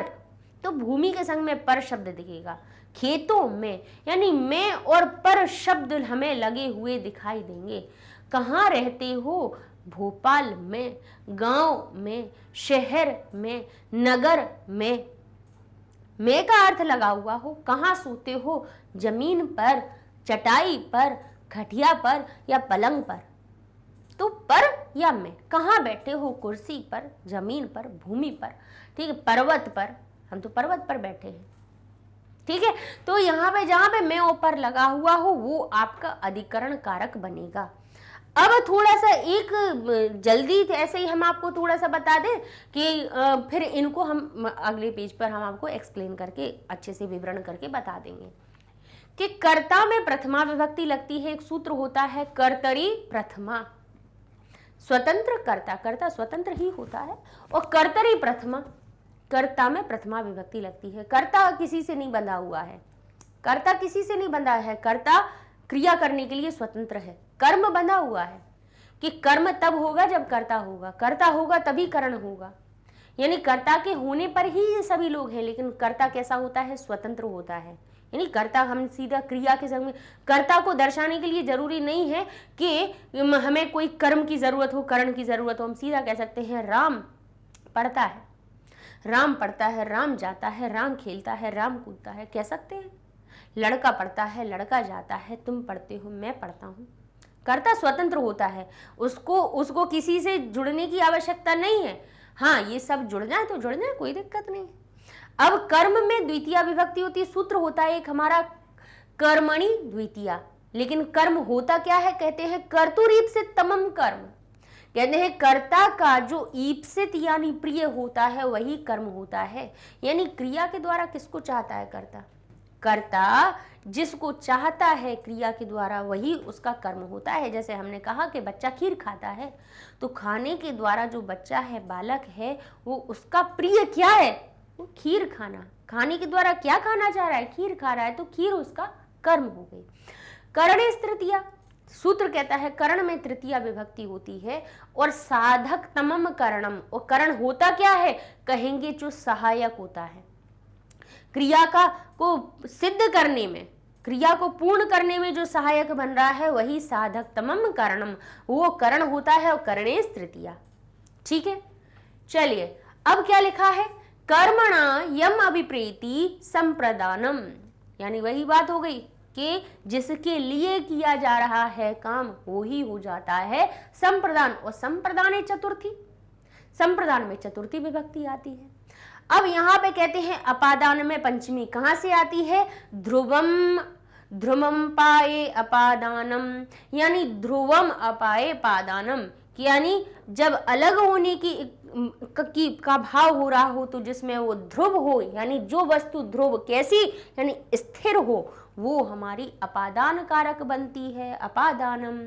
तो भूमि के संग में पर शब्द दिखेगा। खेतों में, यानी में और पर शब्द हमें लगे हुए दिखाई देंगे। कहाँ रहते हो? भोपाल में, गांव में, शहर में, नगर में। मैं का अर्थ लगा हुआ हो। कहाँ सोते हो? जमीन पर, चटाई पर, खटिया पर या पलंग पर। तो पर या में, कहाँ बैठे हो? कुर्सी पर, जमीन पर, भूमि पर, ठीक है। पर्वत पर, हम तो पर्वत पर बैठे हैं, ठीक है। तो यहाँ पे जहाँ पे मैं ऊपर लगा हुआ हो वो आपका अधिकरण कारक बनेगा। अब थोड़ा सा एक जल्दी ऐसे ही हम आपको थोड़ा सा बता दें कि फिर इनको हम अगले पेज पर हम आपको एक्सप्लेन करके अच्छे से विवरण करके बता देंगे कि कर्ता में प्रथमा विभक्ति लगती है। एक सूत्र होता है कर्तरी प्रथमा, स्वतंत्र कर्ता, कर्ता स्वतंत्र ही होता है, और कर्तरी प्रथमा, कर्ता में प्रथमा विभक्ति लगती है। कर्ता किसी से नहीं बंधा हुआ है, कर्ता किसी से नहीं बंधा है, कर्ता क्रिया करने के लिए स्वतंत्र है। कर्म बंधा हुआ है कि कर्म तब होगा जब कर्ता होगा, कर्ता होगा तभी करण होगा, यानी कर्ता के होने पर ही ये सभी लोग हैं। लेकिन कर्ता कैसा होता है? स्वतंत्र होता है। यानी कर्ता हम सीधा क्रिया के संग में, कर्ता को दर्शाने के लिए जरूरी नहीं है कि हमें कोई कर्म की जरूरत हो, करण की जरूरत हो। हम सीधा कह सकते हैं राम पढ़ता है, राम पढ़ता है, राम जाता है, राम खेलता है, राम कूदता है, कह सकते हैं। लड़का पढ़ता है, लड़का जाता है, तुम पढ़ते हो, मैं पढ़ता हूँ। कर्ता स्वतंत्र होता है, उसको किसी से जुड़ने की आवश्यकता नहीं है। हाँ, ये सब जुड़ जाए तो जुड़ जाए, कोई दिक्कत नहीं। अब कर्म में द्वितीया विभक्ति होती है। सूत्र होता है एक हमारा कर्मणि द्वितीया, लेकिन कर्म होता क्या है? कहते हैं कर्तुरीप्सित तमम कर्म, कहते हैं कर्ता का जो ईप्सित यानी प्रिय होता है वही कर्म होता है। यानी क्रिया के द्वारा किसको चाहता है? कर्ता। कर्ता जिसको चाहता है क्रिया के द्वारा वही उसका कर्म होता है। जैसे हमने कहा कि बच्चा खीर खाता है, तो खाने के द्वारा जो बच्चा है, बालक है, वो उसका प्रिय क्या है? वो खीर खाना, खाने के द्वारा क्या खाना चाह रहा है? खीर खा रहा है, तो खीर उसका कर्म हो गई। करणे तृतीया, सूत्र कहता है करण में तृतीया विभक्ति होती है और साधक तमम करणम, और करण होता क्या है? कहेंगे जो सहायक होता है क्रिया का को सिद्ध करने में, क्रिया को पूर्ण करने में जो सहायक बन रहा है वही साधक तमम करणम, वो करण होता है, और करणे तृतीया। ठीक है, चलिए अब क्या लिखा है? कर्मणा यम अभिप्रेति संप्रदानम, यानी वही बात हो गई कि जिसके लिए किया जा रहा है काम वो ही हो जाता है संप्रदान। और संप्रदान चतुर्थी, संप्रदान में चतुर्थी विभक्ति आती है। अब यहाँ पे कहते हैं अपादान में पंचमी कहाँ से आती है? ध्रुवम ध्रुवम पाए अपादानम, यानी ध्रुवम अपाए पादानम, यानी जब अलग होने की का भाव हो रहा हो तो जिसमें वो ध्रुव हो, यानी जो वस्तु ध्रुव कैसी, यानी स्थिर हो, वो हमारी अपादान कारक बनती है। अपादानम,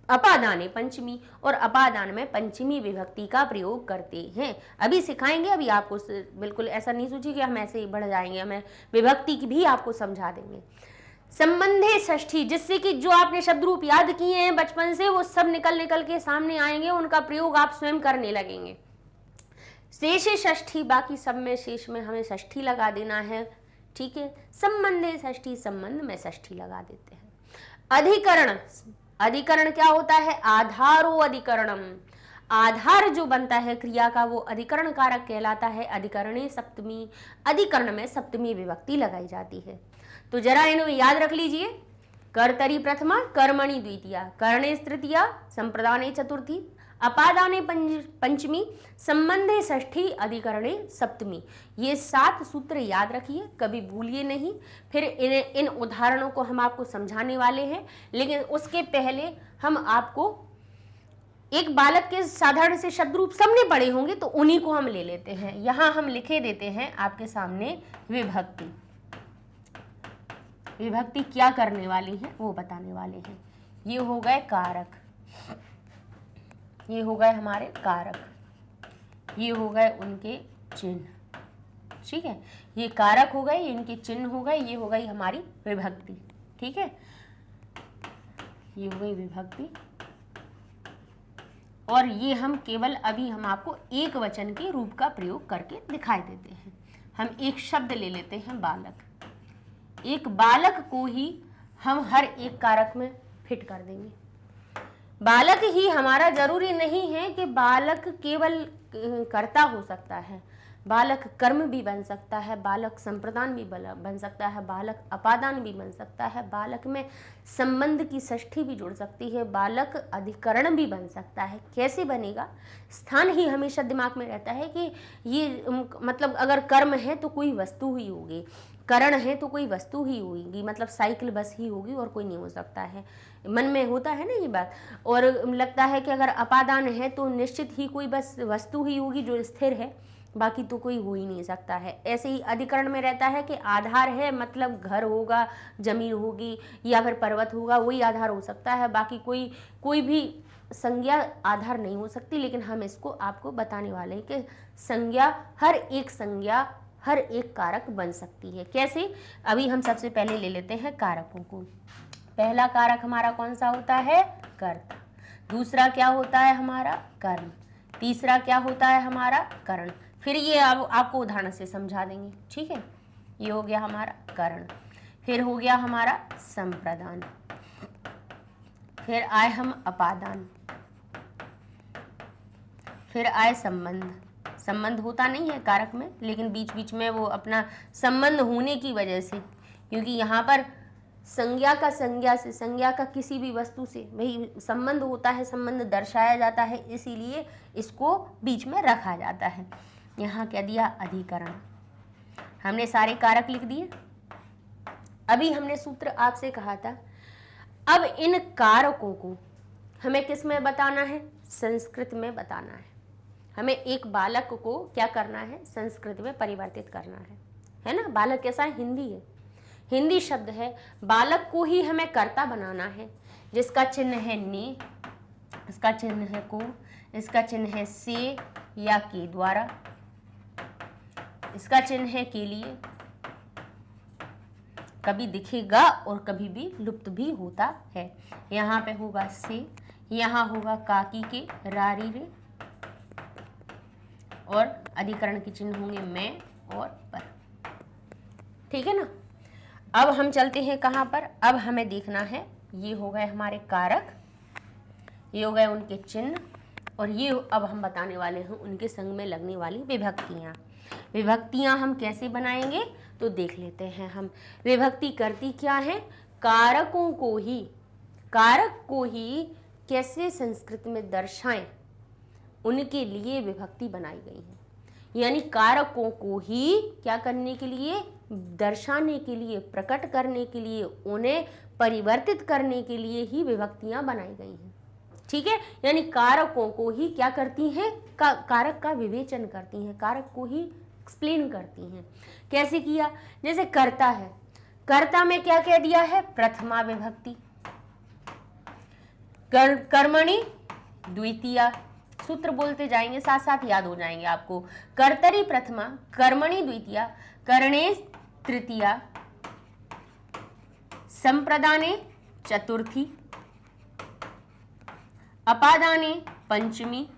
अपादाने पंचमी, और अपादान में पंचमी विभक्ति का प्रयोग करते हैं। अभी सिखाएंगे, अभी आपको बिल्कुल ऐसा नहीं सोचिए कि हम ऐसे ही बढ़ जाएंगे, हमें विभक्ति की भी आपको समझा देंगे। संबंधे षष्ठी, जिससे कि जो आपने शब्द रूप याद किए हैं बचपन से वो सब निकल के सामने आएंगे, उनका प्रयोग आप स्वयं करने लगेंगे। शेषे षष्ठी, बाकी सब में शेष में हमें षष्ठी लगा देना है। ठीक है, संबंधे षष्ठी, संबंध में षष्ठी लगा देते हैं। अधिकरण, अधिकरण क्या होता है? आधारो अधिकरणम, आधार जो बनता है क्रिया का वो अधिकरण कारक कहलाता है। अधिकरणे सप्तमी, अधिकरण में सप्तमी विभक्ति लगाई जाती है। तो जरा इन्हें याद रख लीजिए। कर्तरी प्रथमा, कर्मणि द्वितीया, करणे तृतीया, संप्रदाने चतुर्थी, अपादाने पंचमी, संबंधे षष्ठी, अधिकरणे सप्तमी। ये 7 सूत्र याद रखिए, कभी भूलिए नहीं। फिर इन उदाहरणों को हम आपको समझाने वाले हैं, लेकिन उसके पहले हम आपको एक बालक के साधारण से शब्द रूप सबने पढ़े होंगे तो उन्हीं को हम ले लेते हैं। यहाँ हम लिखे देते हैं आपके सामने विभक्ति। विभक्ति क्या करने वाली है वो बताने वाले हैं। ये हो गए कारक, ये हो गए हमारे कारक, ये हो गए उनके चिन्ह। ठीक है, ये कारक हो गए, इनके चिन्ह हो गए, ये हो गई हमारी विभक्ति। ठीक है, ये हो गई विभक्ति। और ये हम केवल अभी हम आपको एक वचन के रूप का प्रयोग करके दिखाई देते हैं। हम एक शब्द ले लेते हैं बालक, एक बालक को ही हम हर एक कारक में फिट कर देंगे। बालक ही हमारा, जरूरी नहीं है कि बालक केवल कर्ता हो सकता है, बालक कर्म भी बन सकता है, बालक संप्रदान भी बन सकता है, बालक अपादान भी बन सकता है, बालक में संबंध की षष्ठी भी जुड़ सकती है, बालक अधिकरण भी बन सकता है। कैसे बनेगा? स्थान ही हमेशा दिमाग में रहता है कि ये मतलब अगर कर्म है तो कोई वस्तु ही होगी, करण है तो कोई वस्तु ही होगी, मतलब साइकिल बस ही होगी और कोई नहीं हो सकता है। मन में होता है ना ये बात। और लगता है कि अगर अपादान है तो निश्चित ही कोई बस वस्तु ही होगी जो स्थिर है, बाकी तो कोई हो ही नहीं सकता है। ऐसे ही अधिकरण में रहता है कि आधार है मतलब घर होगा, जमीन होगी या फिर पर्वत होगा, वही आधार हो सकता है, बाकी कोई भी संज्ञा आधार नहीं हो सकती। लेकिन हम इसको आपको बताने वाले हैं कि संज्ञा, हर एक संज्ञा हर एक कारक बन सकती है। कैसे? अभी हम सबसे पहले ले लेते हैं कारकों को। पहला कारक हमारा कौन सा होता है? कर्ता। दूसरा क्या होता है हमारा? कर्म। तीसरा क्या होता है हमारा? करण। फिर ये आपको उदाहरण से समझा देंगे, ठीक है। ये हो गया हमारा करण, फिर हो गया हमारा संप्रदान, फिर आए हम अपादान, फिर आए संबंध। संबंध होता नहीं है कारक में, लेकिन बीच बीच में वो अपना संबंध होने की वजह से, क्योंकि यहाँ पर संज्ञा का संज्ञा से, संज्ञा का किसी भी वस्तु से भाई संबंध होता है, संबंध दर्शाया जाता है, इसीलिए इसको बीच में रखा जाता है। यहाँ क्या दिया? अधिकरण। हमने सारे कारक लिख दिए। अभी हमने सूत्र आपसे कहा था, अब इन कारकों को हमें किस में बताना है? संस्कृत में बताना है। हमें एक बालक को क्या करना है? संस्कृत में परिवर्तित करना है ना। बालक कैसा है? हिंदी है, हिंदी शब्द है। बालक को ही हमें कर्ता बनाना है, जिसका चिन्ह है ने, इसका चिन्ह है को, इसका चिन्ह है से या के द्वारा, इसका चिन्ह है के लिए, कभी दिखेगा और कभी भी लुप्त भी होता है। यहाँ पे होगा से, यहाँ होगा काकी के, रारी रे, और अधिकरण के चिन्ह होंगे मैं और पर, ठीक है ना। अब हम चलते हैं कहाँ पर? अब हमें देखना है, ये हो गए हमारे कारक, ये हो गए उनके चिन्ह, और ये अब हम बताने वाले हैं उनके संग में लगने वाली विभक्तियाँ। विभक्तियाँ हम कैसे बनाएंगे तो देख लेते हैं हम। विभक्ति करती क्या है? कारकों को ही, कारक को ही कैसे संस्कृत में दर्शाएं, उनके लिए विभक्ति बनाई गई है। यानी कारकों को ही क्या करने के लिए? दर्शाने के लिए, प्रकट करने के लिए, उन्हें परिवर्तित करने के लिए ही विभक्तियां बनाई गई हैं, ठीक है। यानी कारकों को ही क्या करती हैं? कारक का विवेचन करती हैं, कारक को ही एक्सप्लेन करती हैं। कैसे किया? जैसे कर्ता है, कर्ता में क्या कह दिया है? प्रथमा विभक्ति। कर्मणि द्वितीया, सूत्र बोलते जाएंगे, साथ साथ याद हो जाएंगे आपको। कर्तरी प्रथमा, कर्मणि द्वितीया, करणे तृतीया, संप्रदाने चतुर्थी, अपादाने पंचमी,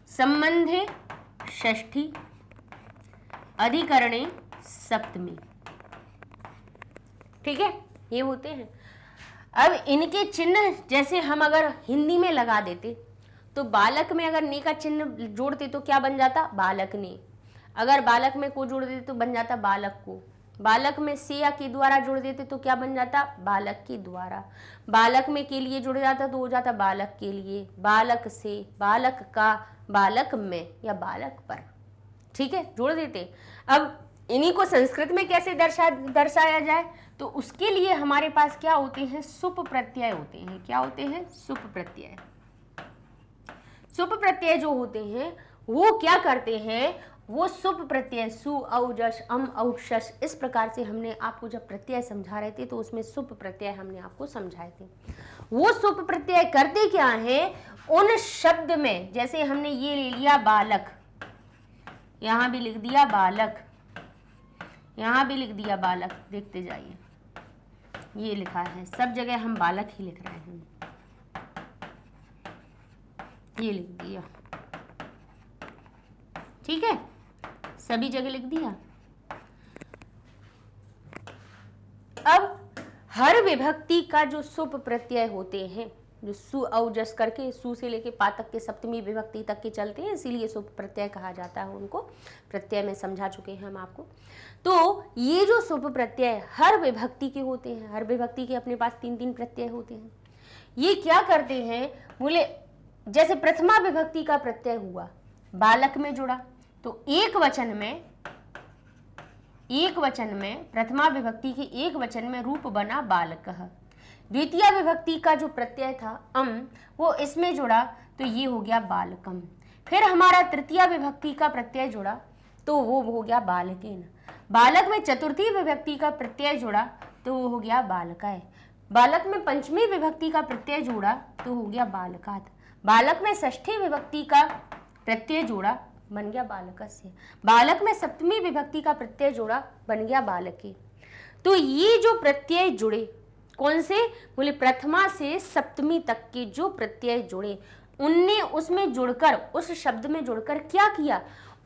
संबंधे षष्ठी, अधिकरणे सप्तमी, ठीक है। ये होते हैं। अब इनके चिन्ह जैसे हम अगर हिंदी में लगा देते तो बालक में अगर ने का चिन्ह जोड़ते तो क्या बन जाता? बालक ने। अगर बालक में को जोड़ देते तो बन जाता बालक को। बालक में से या के द्वारा जोड़ देते तो क्या बन जाता? बालक के द्वारा। बालक में के लिए जुड़ जाता तो हो जाता बालक के लिए, बालक से, बालक का, बालक में या बालक पर, ठीक है, जोड़ देते। अब इन्हीं को संस्कृत में कैसे दर्शाया जाए तो उसके लिए हमारे पास क्या होते हैं? सुप प्रत्यय होते हैं। क्या होते हैं? सुप प्रत्यय। सुप प्रत्यय जो होते हैं वो क्या करते हैं? वो सुप प्रत्यय, सु औजस अम औशस, इस प्रकार से हमने आपको जब प्रत्यय समझा रहे थे तो उसमें सुप प्रत्यय हमने आपको समझाए थे। वो सुप प्रत्यय करते क्या है? उन शब्द में, जैसे हमने ये ले लिया बालक, यहां भी लिख दिया बालक, यहां भी लिख दिया बालक, देखते जाइए ये लिखा है, सब जगह हम बालक ही लिख रहे हैं, ये लिख दिया, ठीक है, सभी जगह लिख दिया। अब हर विभक्ति का जो सुप प्रत्यय होते हैं, जो सु औजस करके सु से लेके पा तक के सप्तमी विभक्ति तक के चलते हैं, इसीलिए सुप प्रत्यय कहा जाता है उनको। प्रत्यय में समझा चुके हैं हम आपको। तो ये जो सुप प्रत्यय हर विभक्ति के होते हैं, हर विभक्ति के अपने पास 3-3 प्रत्यय होते हैं। ये क्या करते हैं? बोले जैसे प्रथमा विभक्ति का प्रत्यय हुआ, बालक में जुड़ा, तो एक वचन में एक वचन में, प्रथमा विभक्ति के एक वचन में रूप बना बालकः। द्वितीय विभक्ति का जो प्रत्यय था वो इसमें जुड़ा तो ये हो गया बालकम। फिर हमारा तृतीय विभक्ति का प्रत्यय जुड़ा तो वो हो गया बालकेन। बालक में चतुर्थी विभक्ति का प्रत्यय जुड़ा तो वो हो गया बालकाय। बालक में पंचमी विभक्ति का प्रत्यय जुड़ा तो हो गया बालकात। बालक में षष्ठी विभक्ति का प्रत्यय जोड़ा बन गया बालकस्य। बालक में सप्तमी विभक्ति का प्रत्यय जोड़ा बन गया बालके। तो ये जो प्रत्यय जुड़े कौन से, बोले प्रथमा से सप्तमी तक के जो प्रत्यय जुड़े, उनने उसमें जुड़कर, उस शब्द में जुड़कर क्या किया,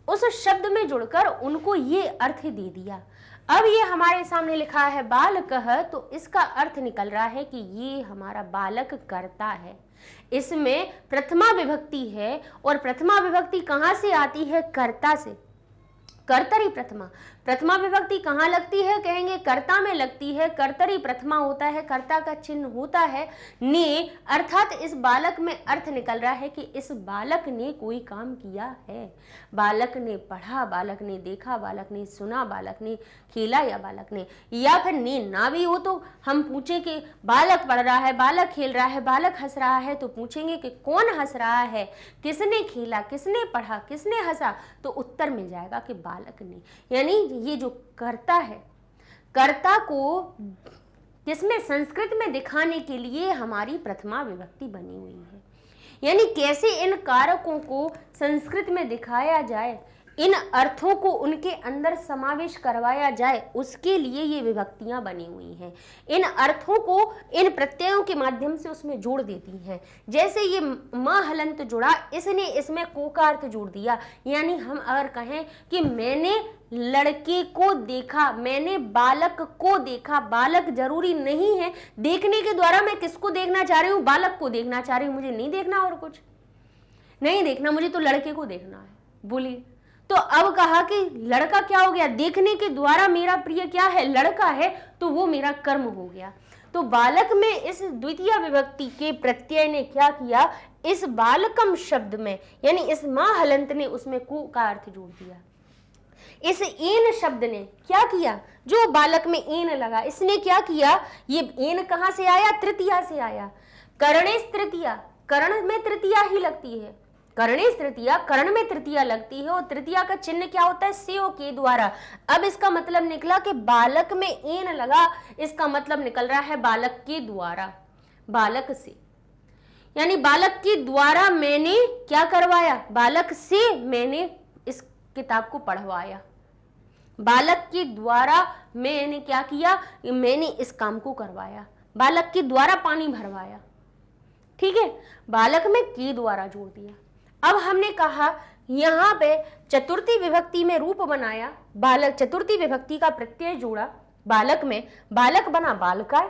उस शब्द में जुड़कर उनको ये अर्थ दे दिया। अब ये हमारे सामने लिखा है बालकः, तो इसका अर्थ निकल रहा है कि ये हमारा बालक कर्ता है। इसमें प्रथमा विभक्ति है और प्रथमा विभक्ति कहाँ से आती है, कर्ता से। कर्तरी प्रथमा, प्रथमा विभक्ति कहाँ लगती है, कहेंगे कर्ता में लगती है। कर्तरी प्रथमा होता है, कर्ता का चिन्ह होता है ने, अर्थात इस बालक में अर्थ निकल रहा है कि इस बालक ने कोई काम किया है। बालक ने पढ़ा, बालक ने देखा, बालक ने सुना, बालक ने खेला, या बालक ने, या फिर ने ना भी हो तो हम पूछे कि बालक पढ़ रहा है, बालक खेल रहा है, बालक हंस रहा है, तो पूछेंगे कि कौन हंस रहा है, किसने खेला, किसने पढ़ा, किसने हंसा, तो उत्तर मिल जाएगा कि बालक ने। यानी ये जो कर्ता है, कर्ता को जिसमें संस्कृत में दिखाने के लिए हमारी प्रथमा विभक्ति बनी हुई है। यानी कैसे इन कारकों को संस्कृत में दिखाया जाए, इन अर्थों को उनके अंदर समावेश करवाया जाए, उसके लिए ये विभक्तियां बनी हुई हैं। इन अर्थों को इन प्रत्ययों के माध्यम से उसमें जोड़ देती हैं। जैसे ये म हलंत जुड़ा, इसने इसमें को का अर्थ जोड़ दिया। यानी हम अगर कहें कि मैंने लड़के को देखा, मैंने बालक को देखा, बालक जरूरी नहीं है देखने के द्वारा मैं किसको देखना चाह रही हूँ, बालक को देखना चाह रही हूँ, मुझे नहीं देखना और कुछ नहीं देखना, मुझे तो लड़के को देखना है। बोलिए, तो अब कहा कि लड़का क्या हो गया, देखने के द्वारा मेरा प्रिय क्या है, लड़का है, तो वो मेरा कर्म हो गया। तो बालक में इस द्वितीय विभक्ति के प्रत्यय ने क्या किया, इस बालकम शब्द में यानी इस मां हलंत ने उसमें को का अर्थ जोड़ दिया। इस एन शब्द ने क्या किया, जो बालक में एन लगा, इसने क्या किया, ये एन कहां से आया, तृतीया से आया। कर्णेश तृतीया, कर्ण में तृतीया ही लगती है, कर्णेश तृतीया, कर्ण में तृतीया लगती है, और तृतीया का चिन्ह क्या होता है, से के द्वारा। अब इसका मतलब निकला कि बालक में एन लगा, इसका मतलब निकल रहा है बालक के द्वारा, बालक से, यानी बालक के द्वारा मैंने क्या करवाया, बालक से मैंने इस किताब को पढ़वाया, बालक के द्वारा मैंने क्या किया, मैंने इस काम को करवाया, बालक के द्वारा पानी भरवाया। ठीक है, बालक में के द्वारा जोड़ दिया। अब हमने कहा यहाँ पे चतुर्थी विभक्ति में रूप बनाया, बालक, चतुर्थी विभक्ति का प्रत्यय जोड़ा बालक में, बालक बना बालकाय।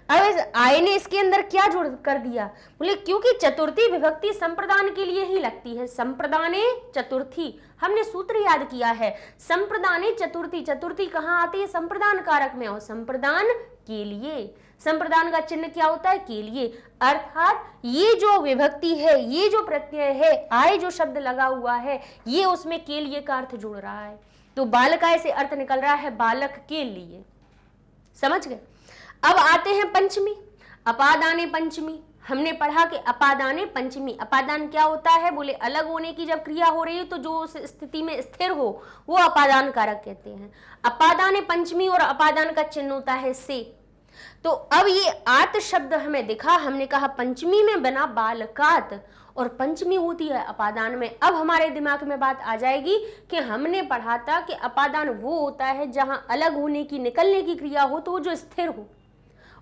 अब इस आय ने इसके अंदर क्या जोड़ कर दिया, बोले क्योंकि चतुर्थी विभक्ति संप्रदान के लिए ही लगती है। संप्रदाने चतुर्थी, हमने सूत्र याद किया है, संप्रदाने चतुर्थी, चतुर्थी कहाँ आती है, संप्रदान कारक में, और संप्रदान के लिए, संप्रदान का चिन्ह क्या होता है, के लिए। अर्थात ये जो विभक्ति है, ये जो प्रत्यय है, आय जो शब्द लगा हुआ है, ये उसमें के लिए का अर्थ जुड़ रहा है। तो बालकाय से अर्थ निकल रहा है बालक के लिए। समझ गए। अब आते हैं पंचमी, अपादाने पंचमी। हमने पढ़ा कि अपादाने पंचमी, अपादान क्या होता है, बोले अलग होने की जब क्रिया हो रही है तो जो उस स्थिति में स्थिर हो वो अपादान कारक कहते हैं। अपादाने पंचमी, और अपादान का चिन्ह होता है से। तो अब ये आत शब्द हमें दिखा, हमने कहा पंचमी में बना बालकात, और पंचमी होती है अपादान में। अब हमारे दिमाग में बात आ जाएगी कि हमने पढ़ा था कि अपादान वो होता है जहां अलग होने की, निकलने की क्रिया हो, तो वो जो स्थिर हो,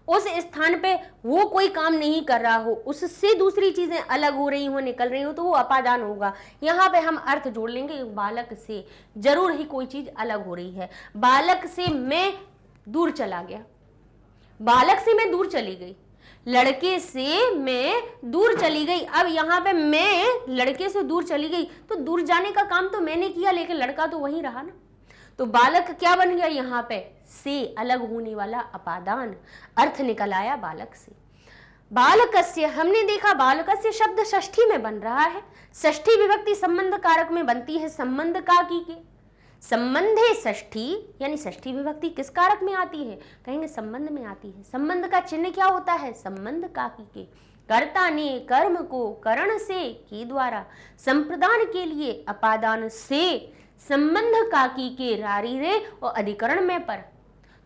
उस स्थान पे वो कोई काम नहीं कर रहा हो, उससे दूसरी चीजें अलग हो रही हो, निकल रही हो, तो वो अपादान होगा। यहाँ पे हम अर्थ जोड़ लेंगे, बालक से जरूर ही कोई चीज अलग हो रही है। बालक से मैं दूर चला गया, बालक से मैं दूर चली गई, लड़के से मैं दूर चली गई। अब यहाँ पे मैं लड़के से दूर चली गई, तो दूर जाने का काम तो मैंने किया, लेकिन लड़का तो वहीं रहा ना। तो बालक क्या बन गया, यहाँ पे से अलग होने वाला अपादान, अर्थ निकल आया बालक से। बालकस्य, हमने देखा बालकस्य शब्द षष्ठी में बन रहा है, षष्ठी विभक्ति संबंध कारक में बनती है, संबंध का की के, संबंधे षष्ठी यानी षष्ठी विभक्ति किस कारक में आती है? कहेंगे संबंध में आती है। संबंध का चिन्ह क्या होता है? संबंध काकी के। कर्ता ने कर्म को करण से के द्वारा, संप्रदान के लिए अपादान से, संबंध काकी के रारी रे और अधिकरण में पर।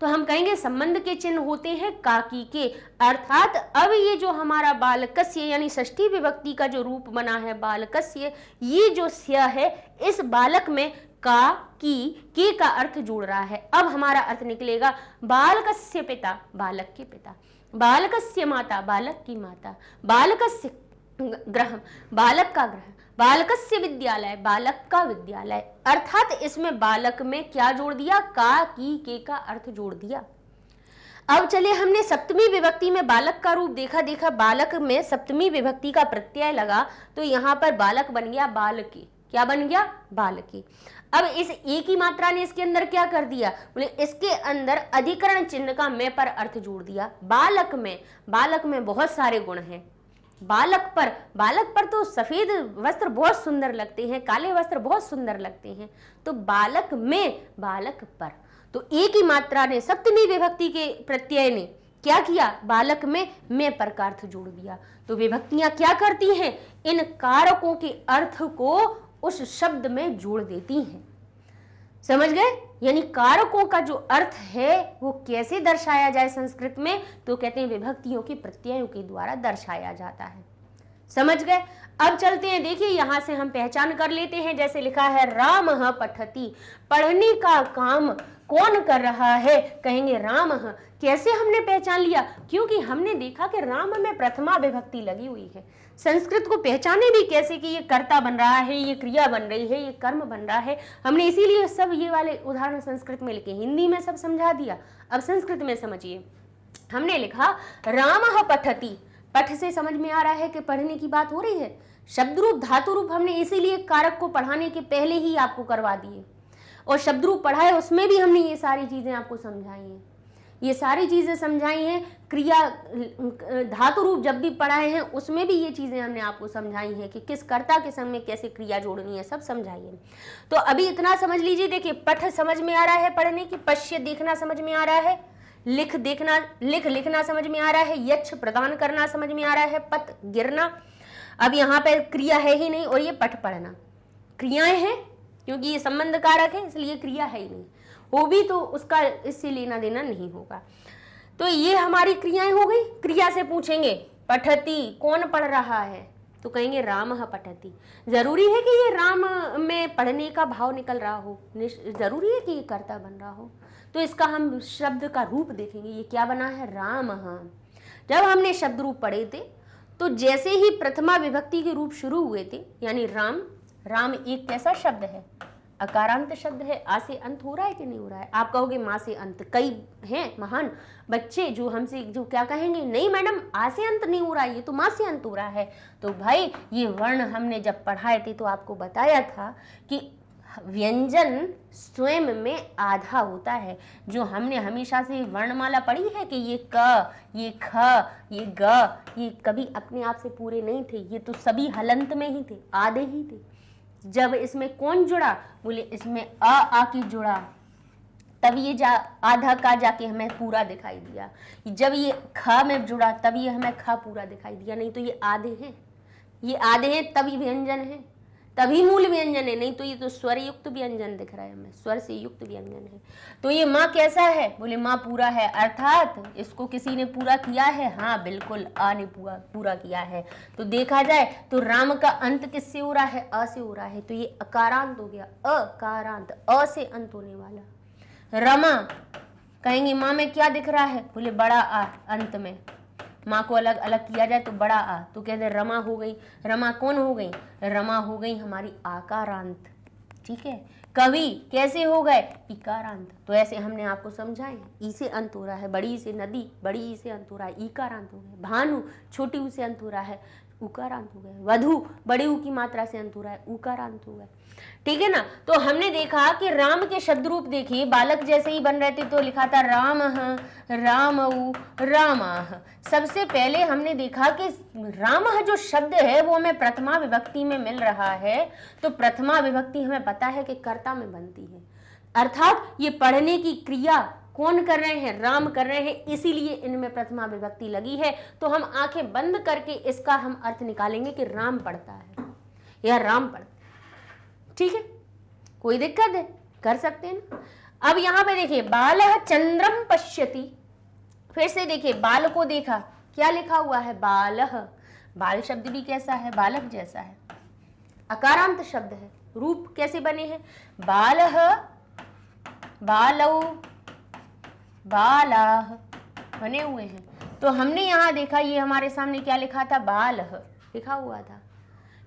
तो हम कहेंगे संबंध के चिन्ह होते हैं काकी के, अर्थात अब ये जो हमारा बालकस्य यानी षष्ठी विभक्ति का जो रूप बना है बालकस्य, ये जो स्य है इस बालक में का की के का अर्थ जुड़ रहा है। अब हमारा अर्थ निकलेगा बालकस्य पिता, बालक के पिता, बालकस्य माता, बालक की माता, बालकस्य गृह, बालक का गृह, बालकस्य विद्यालय, बालक का विद्यालय। अर्थात इसमें बालक में क्या जोड़ दिया? का की के का अर्थ जोड़ दिया। अब चलिए, हमने सप्तमी विभक्ति में बालक का रूप देखा, बालक में सप्तमी विभक्ति का प्रत्यय लगा तो यहाँ पर बालक बन गया बालकी। क्या बन गया? बालकी। अब इस एक ही मात्रा ने इसके अंदर क्या कर दिया? बोले इसके अंदर अधिकरण चिन्ह का में पर अर्थ जोड़ दिया। बालक में बहुत सारे गुण हैं। बालक पर तो सफेद वस्त्र बहुत सुंदर लगते हैं, काले वस्त्र बहुत सुंदर लगते हैं। तो बालक में, बालक पर, तो एक ही मात्रा ने सप्तमी विभक्ति के प्रत्यय ने क्या किया? बालक में पर का अर्थ जोड़ दिया। तो विभक्तियां क्या करती हैं? इन कारकों के अर्थ को उस शब्द में जोड़ देती हैं। समझ गए? यानी कारकों का जो अर्थ है वो कैसे दर्शाया जाए संस्कृत में? तो कहते हैं विभक्तियों के प्रत्ययों के द्वारा दर्शाया जाता है। समझ गए? अब चलते हैं, देखिए यहां से हम पहचान कर लेते हैं। जैसे लिखा है रामः पठति, पढ़ने का काम कौन कर रहा है? कहेंगे रामः। कैसे हमने पहचान लिया? क्योंकि हमने देखा कि राम में प्रथमा विभक्ति लगी हुई है। संस्कृत को पहचाने भी कैसे कि ये कर्ता बन रहा है, ये क्रिया बन रही है, ये कर्म बन रहा है। हमने इसीलिए सब ये वाले उदाहरण संस्कृत में लिखे, हिंदी में सब समझा दिया। अब संस्कृत में समझिए, हमने लिखा रामः पठति, पठ से समझ में आ रहा है कि पढ़ने की बात हो रही है। शब्द रूप धातु रूप हमने इसीलिए कारक को पढ़ाने के पहले ही आपको करवा दिए, और शब्द रूप पढ़ाए उसमें भी हमने ये सारी चीजें आपको समझाई हैं। ये सारी चीजें समझाई हैं। क्रिया धातु रूप जब भी पढ़ाए हैं उसमें भी ये चीजें हमने आपको समझाई हैं कि किस कर्ता के संग में कैसे क्रिया जोड़नी है, सब समझाई है। तो अभी इतना समझ लीजिए। देखिए, पठ समझ में आ रहा है पढ़ने की, पश्य देखना समझ में आ रहा है, लिख लिखना समझ में आ रहा है, यच्छ प्रदान करना समझ में आ रहा है, पत गिरना। अब यहाँ पे क्रिया है ही नहीं और ये पठ पढ़ना क्रियाएं हैं, क्योंकि ये संबंध कारक है इसलिए क्रिया है ही नहीं। वो भी तो उसका इससे लेना देना नहीं होगा। तो ये हमारी क्रियाएं हो गई। क्रिया से पूछेंगे पठति, कौन पढ़ रहा है? तो कहेंगे रामः पठति। जरूरी है कि ये राम में पढ़ने का भाव निकल रहा हो? जरूरी है कि ये कर्ता बन रहा हो? तो इसका हम शब्द का रूप देखेंगे। ये क्या बना है? रामः। जब हमने शब्द रूप पढ़े थे तो जैसे ही प्रथमा विभक्ति के रूप शुरू हुए थे, यानी राम, राम एक कैसा शब्द है? अकारांत शब्द है। आ से अंत हो रहा है कि नहीं हो रहा है? आप कहोगे माँ से अंत। कई हैं महान बच्चे जो हमसे जो क्या कहेंगे, नहीं मैडम आ से अंत नहीं हो रहा है, ये तो माँ से अंत हो रहा है। तो भाई ये वर्ण हमने जब पढ़ाए थे तो आपको बताया था कि व्यंजन स्वयं में आधा होता है। जो हमने हमेशा से वर्णमाला पढ़ी है कि ये क, ये ख, ये ग, ये कभी अपने आप से पूरे नहीं थे, ये तो सभी हलंत में ही थे, आधे ही थे। जब इसमें कौन जुड़ा? बोले इसमें आ की जुड़ा, तब ये आधा का जाके हमें पूरा दिखाई दिया। जब ये ख में जुड़ा तब ये हमें ख पूरा दिखाई दिया। नहीं तो ये आधे हैं, ये आधे हैं तभी व्यंजन है, तभी मूल व्यंजन है। नहीं तो ये तो स्वर युक्त व्यंजन दिख रहा है हमें, स्वर से युक्त व्यंजन है। तो ये माँ कैसा है? बोले माँ पूरा है, अर्थात इसको किसी ने पूरा किया है। हाँ बिल्कुल, आ ने पूरा किया है। तो देखा जाए तो राम का अंत किससे हो रहा है? अ से हो रहा है। तो ये अकारांत हो गया, अकारांत, अ से अंत होने वाला। रमा, कहेंगे माँ में क्या दिख रहा है? बोले बड़ा आ अंत में। माँ को अलग अलग किया जाए तो बड़ा आ, तो कहते रमा हो गई। रमा कौन हो गई? रमा हो गई हमारी आकारांत। ठीक है। कवि कैसे हो गए? इकारांत। तो ऐसे हमने आपको समझाए। ई से अंत हो रहा है, बड़ी से नदी, बड़ी ई से अंत हो रहा है, इकारांत हो गए। भानु छोटी ऊ से अंत हो रहा है, उकारांत हो गए। वधु बड़ी ऊ की मात्रा से अंत हो रहा है, उकारांत हो गए। ठीक है ना। तो हमने देखा कि राम के शब्द रूप देखिए, बालक जैसे ही बन रहे थे तो लिखा था रामः, रामऊ, रामाः। सबसे पहले हमने देखा कि रामः जो शब्द है वो हमें प्रथमा विभक्ति में मिल रहा है। तो प्रथमा विभक्ति हमें पता है कि कर्ता में बनती है। अर्थात ये पढ़ने की क्रिया कौन कर रहे हैं, राम कर रहे हैं, इसीलिए इनमें प्रथमा विभक्ति लगी है। तो हम आंखें बंद करके इसका हम अर्थ निकालेंगे कि राम पढ़ता है या राम पढ़ता है। ठीक है, कोई दिक्कत है, कर सकते हैं ना। अब यहां पे देखिए, बालः चंद्रम पश्यति, फिर से देखिए बाल को देखा, क्या लिखा हुआ है, बालः। बाल शब्द भी कैसा है, बालक जैसा है, अकारांत शब्द है। रूप कैसे बने हैं, बालः, बालौ, बालाह बने हुए हैं। तो हमने यहां देखा, ये हमारे सामने क्या लिखा था, बालः लिखा हुआ था।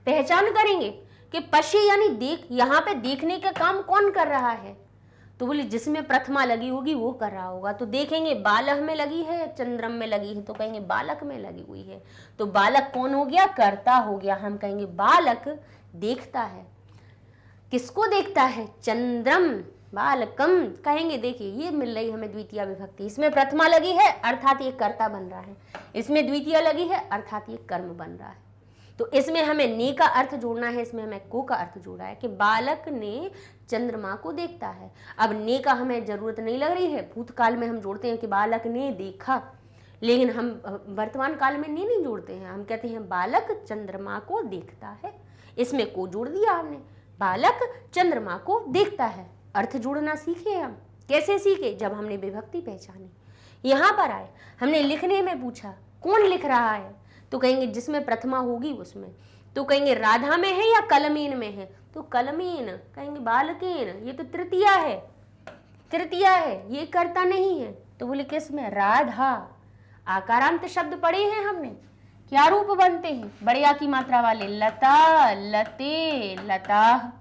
पहचान करेंगे कि पश्य यानी देख, यहां पे देखने का काम कौन कर रहा है, तो बोले जिसमें प्रथमा लगी होगी वो कर रहा होगा। तो देखेंगे बालह में लगी है या चंद्रम में लगी है, तो कहेंगे बालक में लगी हुई है। तो बालक कौन हो गया, कर्ता हो गया। हम कहेंगे बालक देखता है, किसको देखता है, चंद्रम, बालकम कहेंगे। देखिए ये मिल रही हमें द्वितीय विभक्ति, इसमें प्रथमा लगी है अर्थात ये कर्ता बन रहा है, इसमें द्वितीय लगी है अर्थात ये कर्म बन रहा है। तो इसमें हमें ने का अर्थ जोड़ना है, इसमें हमें को का अर्थ जोड़ा है कि बालक ने चंद्रमा को देखता है। अब ने का हमें जरूरत नहीं लग रही है, भूतकाल में हम जोड़ते हैं कि बालक ने देखा, लेकिन हम वर्तमान काल में ने नहीं जोड़ते हैं, हम कहते हैं बालक चंद्रमा को देखता है। इसमें को जोड़ दिया हमने, बालक चंद्रमा को देखता है। अर्थ जोड़ना सीखे हम, कैसे सीखे, जब हमने विभक्ति पहचानी। यहां पर आए, हमने लिखने में पूछा कौन लिख रहा है, तो कहेंगे जिसमें प्रथमा होगी उसमें। तो कहेंगे राधा में है या कलमीन में है, तो कलमीन, कहेंगे बालकेन, ये तो तृतीया है, तृतीया है, ये कर्ता नहीं है। तो बोले किस में, राधा। आकारांत शब्द पढ़े हैं हमने, क्या रूप बनते हैं, बड़िया की मात्रा वाले, लता, लते, लता,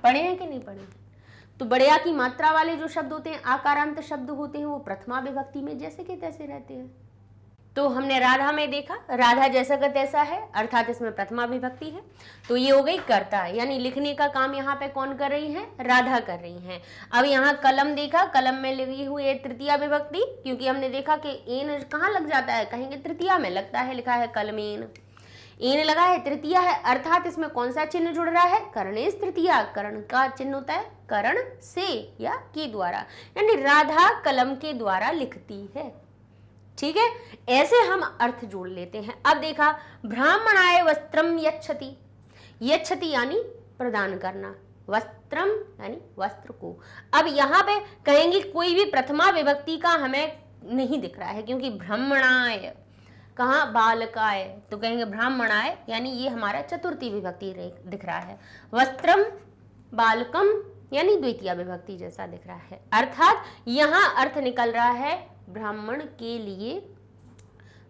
पढ़े हैं कि नहीं पढ़े। तो बड़िया की मात्रा वाले जो शब्द होते हैं, आकारांत शब्द होते हैं, वो प्रथमा विभक्ति में जैसे के तैसे रहते हैं। तो हमने राधा में देखा, राधा जैसा का तैसा है अर्थात इसमें प्रथमा विभक्ति है। तो ये हो गई कर्ता, यानी लिखने का काम यहाँ पे कौन कर रही है, राधा कर रही है। अब यहाँ कलम देखा, कलम में लगी हुई है तृतीया विभक्ति, क्योंकि हमने देखा कि एन कहाँ लग जाता है, कहेंगे तृतीया में लगता है, लिखा है कलमेन, एन लगा है, तृतीया है अर्थात इसमें कौन सा चिन्ह जुड़ रहा है, करणेश तृतीया। कर्ण का चिन्ह होता है करण से या के द्वारा, यानी राधा कलम के द्वारा लिखती है। ठीक है, ऐसे हम अर्थ जोड़ लेते हैं। अब देखा, ब्राह्मणाय वस्त्रम यच्छति, यच्छति यानी प्रदान करना, वस्त्रम यानी वस्त्र को। अब यहाँ पे कहेंगे कोई भी प्रथमा विभक्ति का हमें नहीं दिख रहा है, क्योंकि ब्राह्मणाय कहाँ, बालकाय, तो कहेंगे ब्राह्मणाय, यानी ये हमारा चतुर्थी विभक्ति दिख रहा है। वस्त्रम बालकम यानी द्वितीय विभक्ति जैसा दिख रहा है, अर्थात यहाँ अर्थ निकल रहा है ब्राह्मण के लिए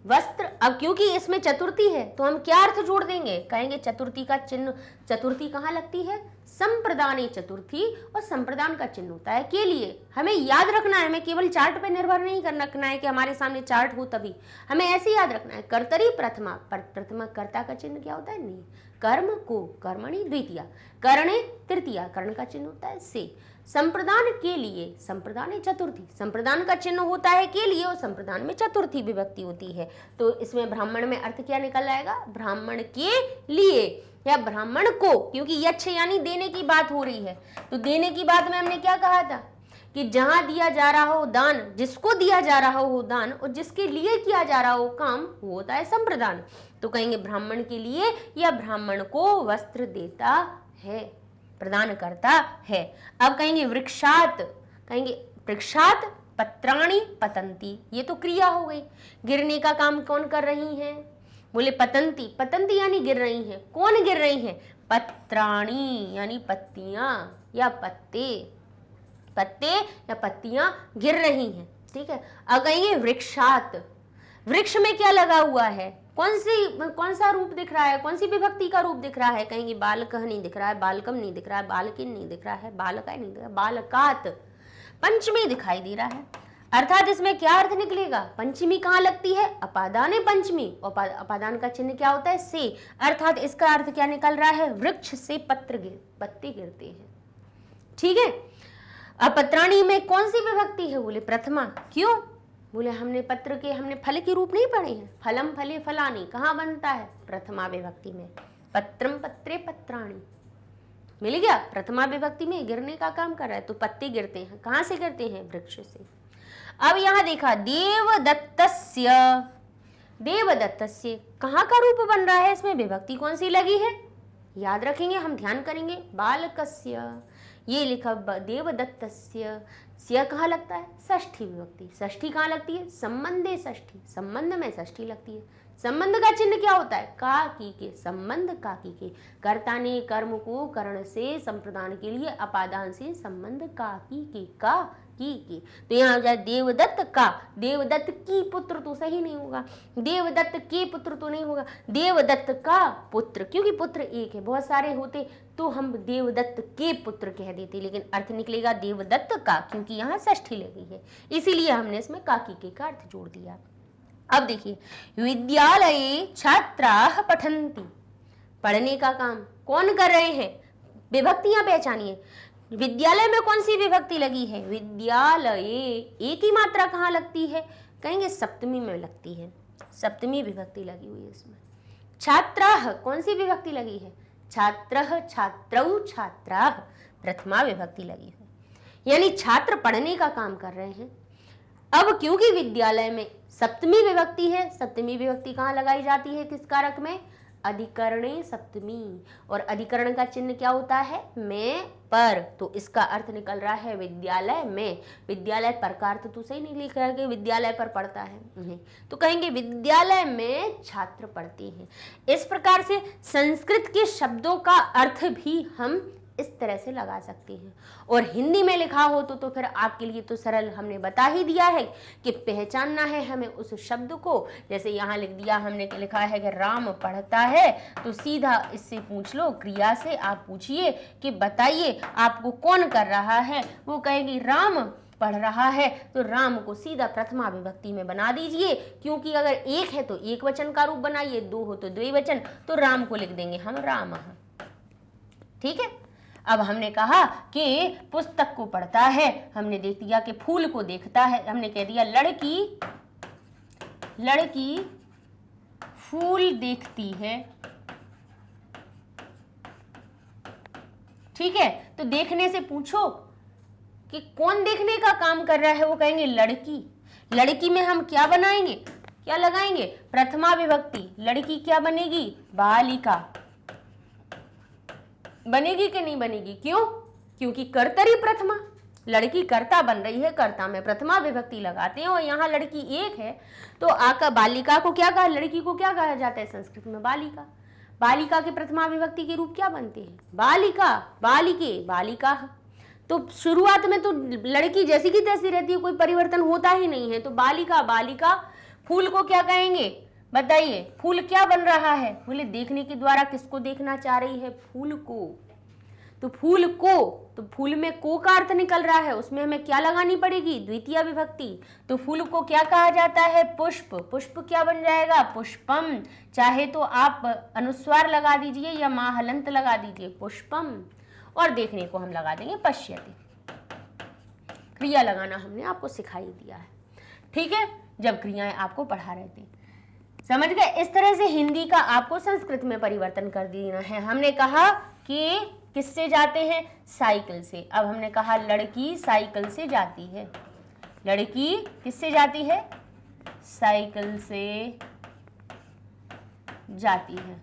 वस्त्र। अब क्योंकि इसमें चतुर्थी है तो हम क्या अर्थ जोड़ देंगे, कहेंगे चतुर्थी का चिन्ह, चतुर्थी कहाँ लगती है, संप्रदानी चतुर्थी, और संप्रदान का चिन्ह होता है के लिए। हमें याद रखना है, हमें केवल चार्ट पे निर्भर नहीं करना है कि हमारे सामने चार्ट हो तभी, हमें ऐसे याद रखना है। कर्तरी प्रथमा, प्रथमा कर्ता का चिन्ह क्या होता है, नहीं, कर्म को, कर्मणि द्वितीया, करणे तृतीया, कर्ण का चिन्ह होता है से। संप्रदान के लिए, संप्रदान चतुर्थी, संप्रदान का चिन्ह होता है के लिए, और संप्रदान में चतुर्थी विभक्ति होती है। तो इसमें ब्राह्मण में अर्थ क्या निकल आएगा, ब्राह्मण के लिए या ब्राह्मण को, क्योंकि यच्छ यानी देने की बात हो रही है। तो देने की बात में हमने क्या कहा था कि जहां दिया जा रहा हो दान, जिसको दिया जा रहा हो दान, और जिसके लिए किया जा रहा हो काम, वो होता है संप्रदान। तो कहेंगे ब्राह्मण के लिए या ब्राह्मण को वस्त्र देता है, प्रदान करता है। अब कहेंगे वृक्षात, कहेंगे वृक्षात पत्राणि पतंती, ये तो क्रिया हो गई, गिरने का काम कौन कर रही हैं, बोले पतंती, पतंती यानी गिर रही हैं, कौन गिर रही हैं, पत्राणि यानी पत्तियां या पत्ते, पत्ते या पत्तियां गिर रही हैं। ठीक है, अब कहेंगे वृक्षात, वृक्ष में क्या लगा हुआ है, कौन सा रूप दिख रहा है, कौन सी विभक्ति का रूप दिख रहा है, कहेंगे बालकः नहीं दिख रहा है, बालकम नहीं दिख रहा है, बालकिन नहीं दिख रहा है, बालकाय नहीं दिख रहा है, बालकात, पंचमी दिखाई दे रहा है, अर्थात इसमें क्या अर्थ निकलेगा, पंचमी कहाँ लगती है, अपादान पंचमी, अपादान का चिन्ह क्या होता है, से, अर्थात इसका अर्थ क्या निकल रहा है, वृक्ष से पत्ते गिरते हैं। ठीक है, अब पत्राणी में कौन सी विभक्ति है, बोले प्रथमा, क्यों, बोले हमने पत्र के, हमने फल के रूप नहीं पढ़े हैं, फलम फले फलानी कहाँ बनता है, प्रथमा विभक्ति में, पत्रम पत्रे पत्राणी। मिल गया। प्रथमा विभक्ति में गिरने का काम कर रहा है, तो पत्ते गिरते हैं, कहां से गिरते हैं? वृक्ष से। अब यहां देखा देवदत्तस्य, देवदत्तस्य कहां का रूप बन रहा है, इसमें विभक्ति कौन सी लगी है? याद रखेंगे, हम ध्यान करेंगे। बालकस्य, ये लिखा देवदत्तस्य, स्य कहाँ लगता है? षष्ठी विभक्ति। षष्ठी कहाँ लगती है? संबंधे षष्ठी, संबंध में षष्ठी लगती है। संबंध का चिन्ह क्या होता है? का की के, संबंध का की के। कर्ता ने कर्म को कर्ण से संप्रदान के लिए अपादान से संबंध का की के, का की के। तो यहाँ हो जाए देवदत्त का, देवदत्त की पुत्र तो सही नहीं होगा, देवदत्त के पुत्र तो नहीं होगा, देवदत्त का पुत्र, क्योंकि पुत्र एक है, बहुत सारे होते तो हम देवदत्त के पुत्र कह देते, लेकिन अर्थ निकलेगा देवदत्त का, क्योंकि यहाँ षष्ठी लगी है, इसीलिए हमने इसमें काकी के का अर्थ जोड़ दिया। अब देखिए, विद्यालये छात्राः पठन्ति, पढ़ने का काम कौन कर रहे हैं? विभक्तियां पहचानिए। विद्यालय में कौन सी विभक्ति लगी है? विद्यालये, एक ही मात्रा कहाँ लगती है? कहेंगे सप्तमी में लगती है, सप्तमी विभक्ति लगी हुई है इसमें। छात्राः कौन सी विभक्ति लगी है? छात्रः, छात्रौ, छात्राः, प्रथमा विभक्ति लगी है, यानी छात्र पढ़ने का काम कर रहे हैं। अब क्योंकि विद्यालय में सप्तमी विभक्ति है, सप्तमी विभक्ति कहाँ लगाई जाती है? किस कारक में? अधिकरणे सप्तमी, और अधिकरण का चिन्ह क्या होता है? में, पर, तो इसका अर्थ निकल रहा है विद्यालय में। विद्यालय पर का अर्थ तो सही नहीं लिखा है कि विद्यालय पर पढ़ता है, नहीं, तो कहेंगे विद्यालय में छात्र पढ़ते हैं। इस प्रकार से संस्कृत के शब्दों का अर्थ भी हम इस तरह से लगा सकते हैं, और हिंदी में लिखा हो तो फिर आपके लिए तो सरल, हमने बता ही दिया है कि पहचानना है हमें उस शब्द को। जैसे यहाँ लिख दिया हमने, लिखा है कि राम पढ़ता है, तो सीधा इससे पूछ लो, क्रिया से आप पूछिए कि बताइए आपको कौन कर रहा है, वो कहेगी राम पढ़ रहा है, तो राम को सीधा प्रथमा विभक्ति में बना दीजिए, क्योंकि अगर एक है तो एक वचन का रूप बनाइए, दो हो तो द्विवचन, तो राम को लिख देंगे हम राम। ठीक है। अब हमने कहा कि पुस्तक को पढ़ता है, हमने देख दिया कि फूल को देखता है, हमने कह दिया लड़की, लड़की फूल देखती है। ठीक है, तो देखने से पूछो कि कौन देखने का काम कर रहा है, वो कहेंगे लड़की। लड़की में हम क्या बनाएंगे, क्या लगाएंगे? प्रथमा विभक्ति। लड़की क्या बनेगी? बालिका बनेगी कि नहीं बनेगी? क्यों? क्योंकि कर्तरी प्रथमा, लड़की कर्ता बन रही है, कर्ता में प्रथमा विभक्ति लगाते हैं, और यहाँ लड़की एक है, तो आका बालिका को क्या कहा, लड़की को क्या कहा जाता है संस्कृत में? बालिका। बालिका के प्रथमा विभक्ति के रूप क्या बनते हैं? बालिका, बालिके, बालिका। तो शुरुआत में तो लड़की जैसी की तैसी रहती है, कोई परिवर्तन होता ही नहीं है, तो बालिका, बालिका। फूल को क्या कहेंगे? बताइए, फूल क्या बन रहा है? बोले देखने के द्वारा किसको देखना चाह रही है? फूल को। तो फूल को, तो फूल में को का अर्थ निकल रहा है, उसमें हमें क्या लगानी पड़ेगी? द्वितीय विभक्ति। तो फूल को क्या कहा जाता है? पुष्प। पुष्प क्या बन जाएगा? पुष्पम। चाहे तो आप अनुस्वार लगा दीजिए या माहलंत लगा दीजिए, पुष्पम, और देखने को हम लगा देंगे पश्यति। क्रिया लगाना हमने आपको सिखाई दिया है, ठीक है, जब क्रियाएं आपको पढ़ा रहे थे। समझ गए? इस तरह से हिंदी का आपको संस्कृत में परिवर्तन कर देना है। हमने कहा कि किससे जाते हैं? साइकिल से। अब हमने कहा लड़की साइकिल से जाती है। लड़की किससे जाती है? साइकिल से जाती है।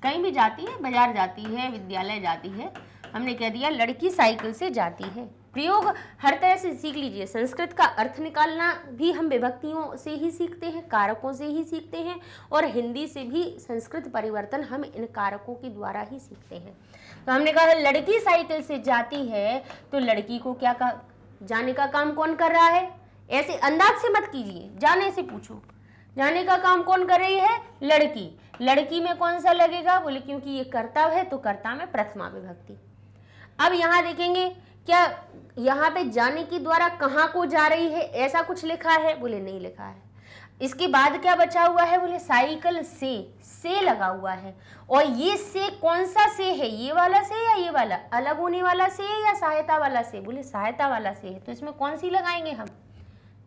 कहीं भी जाती है, बाजार जाती है, विद्यालय जाती है, हमने कह दिया लड़की साइकिल से जाती है। प्रयोग हर तरह से सीख लीजिए। संस्कृत का अर्थ निकालना भी हम विभक्तियों से ही सीखते हैं, कारकों से ही सीखते हैं, और हिंदी से भी संस्कृत परिवर्तन हम इन कारकों के द्वारा ही सीखते हैं। तो हमने कहा लड़की साइकिल से जाती है, तो लड़की को क्या जाने का काम कौन कर रहा है? ऐसे अंदाज से मत कीजिए, जाने से पूछो। जाने का काम कौन कर रही है? लड़की। लड़की में कौन सा लगेगा? बोले क्योंकि ये कर्ता है, तो कर्ता में प्रथमा विभक्ति। अब यहाँ देखेंगे, क्या यहाँ पे जाने के द्वारा कहाँ को जा रही है ऐसा कुछ लिखा है? बोले नहीं लिखा है। इसके बाद क्या बचा हुआ है? बोले साइकिल से लगा हुआ है। और ये से कौन सा से है? ये वाला से या ये वाला? अलग होने वाला से या सहायता वाला से? बोले सहायता वाला से है, तो इसमें कौन सी लगाएंगे हम?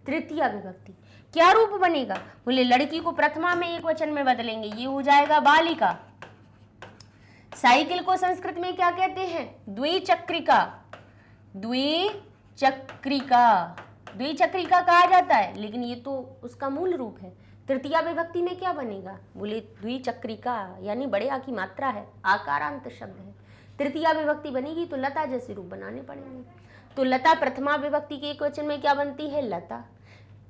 तृतीया विभक्ति। क्या रूप बनेगा? बोले लड़की को प्रथमा में एक वचन में बदलेंगे, ये हो जाएगा बालिका। साइकिल को संस्कृत में क्या कहते हैं? द्विचक्रिका। द्विचक्रिका, द्विचक्रिका कहा जाता है, लेकिन ये तो उसका मूल रूप है। तृतीया विभक्ति में क्या बनेगा? बोले द्विचक्रिका, यानी बड़े आ की मात्रा है, आकारांत शब्द है। तृतीया विभक्ति बनेगी तो लता जैसे रूप बनाने पड़ेंगे। तो लता प्रथमा विभक्ति के एक वचन में क्या बनती है? लता।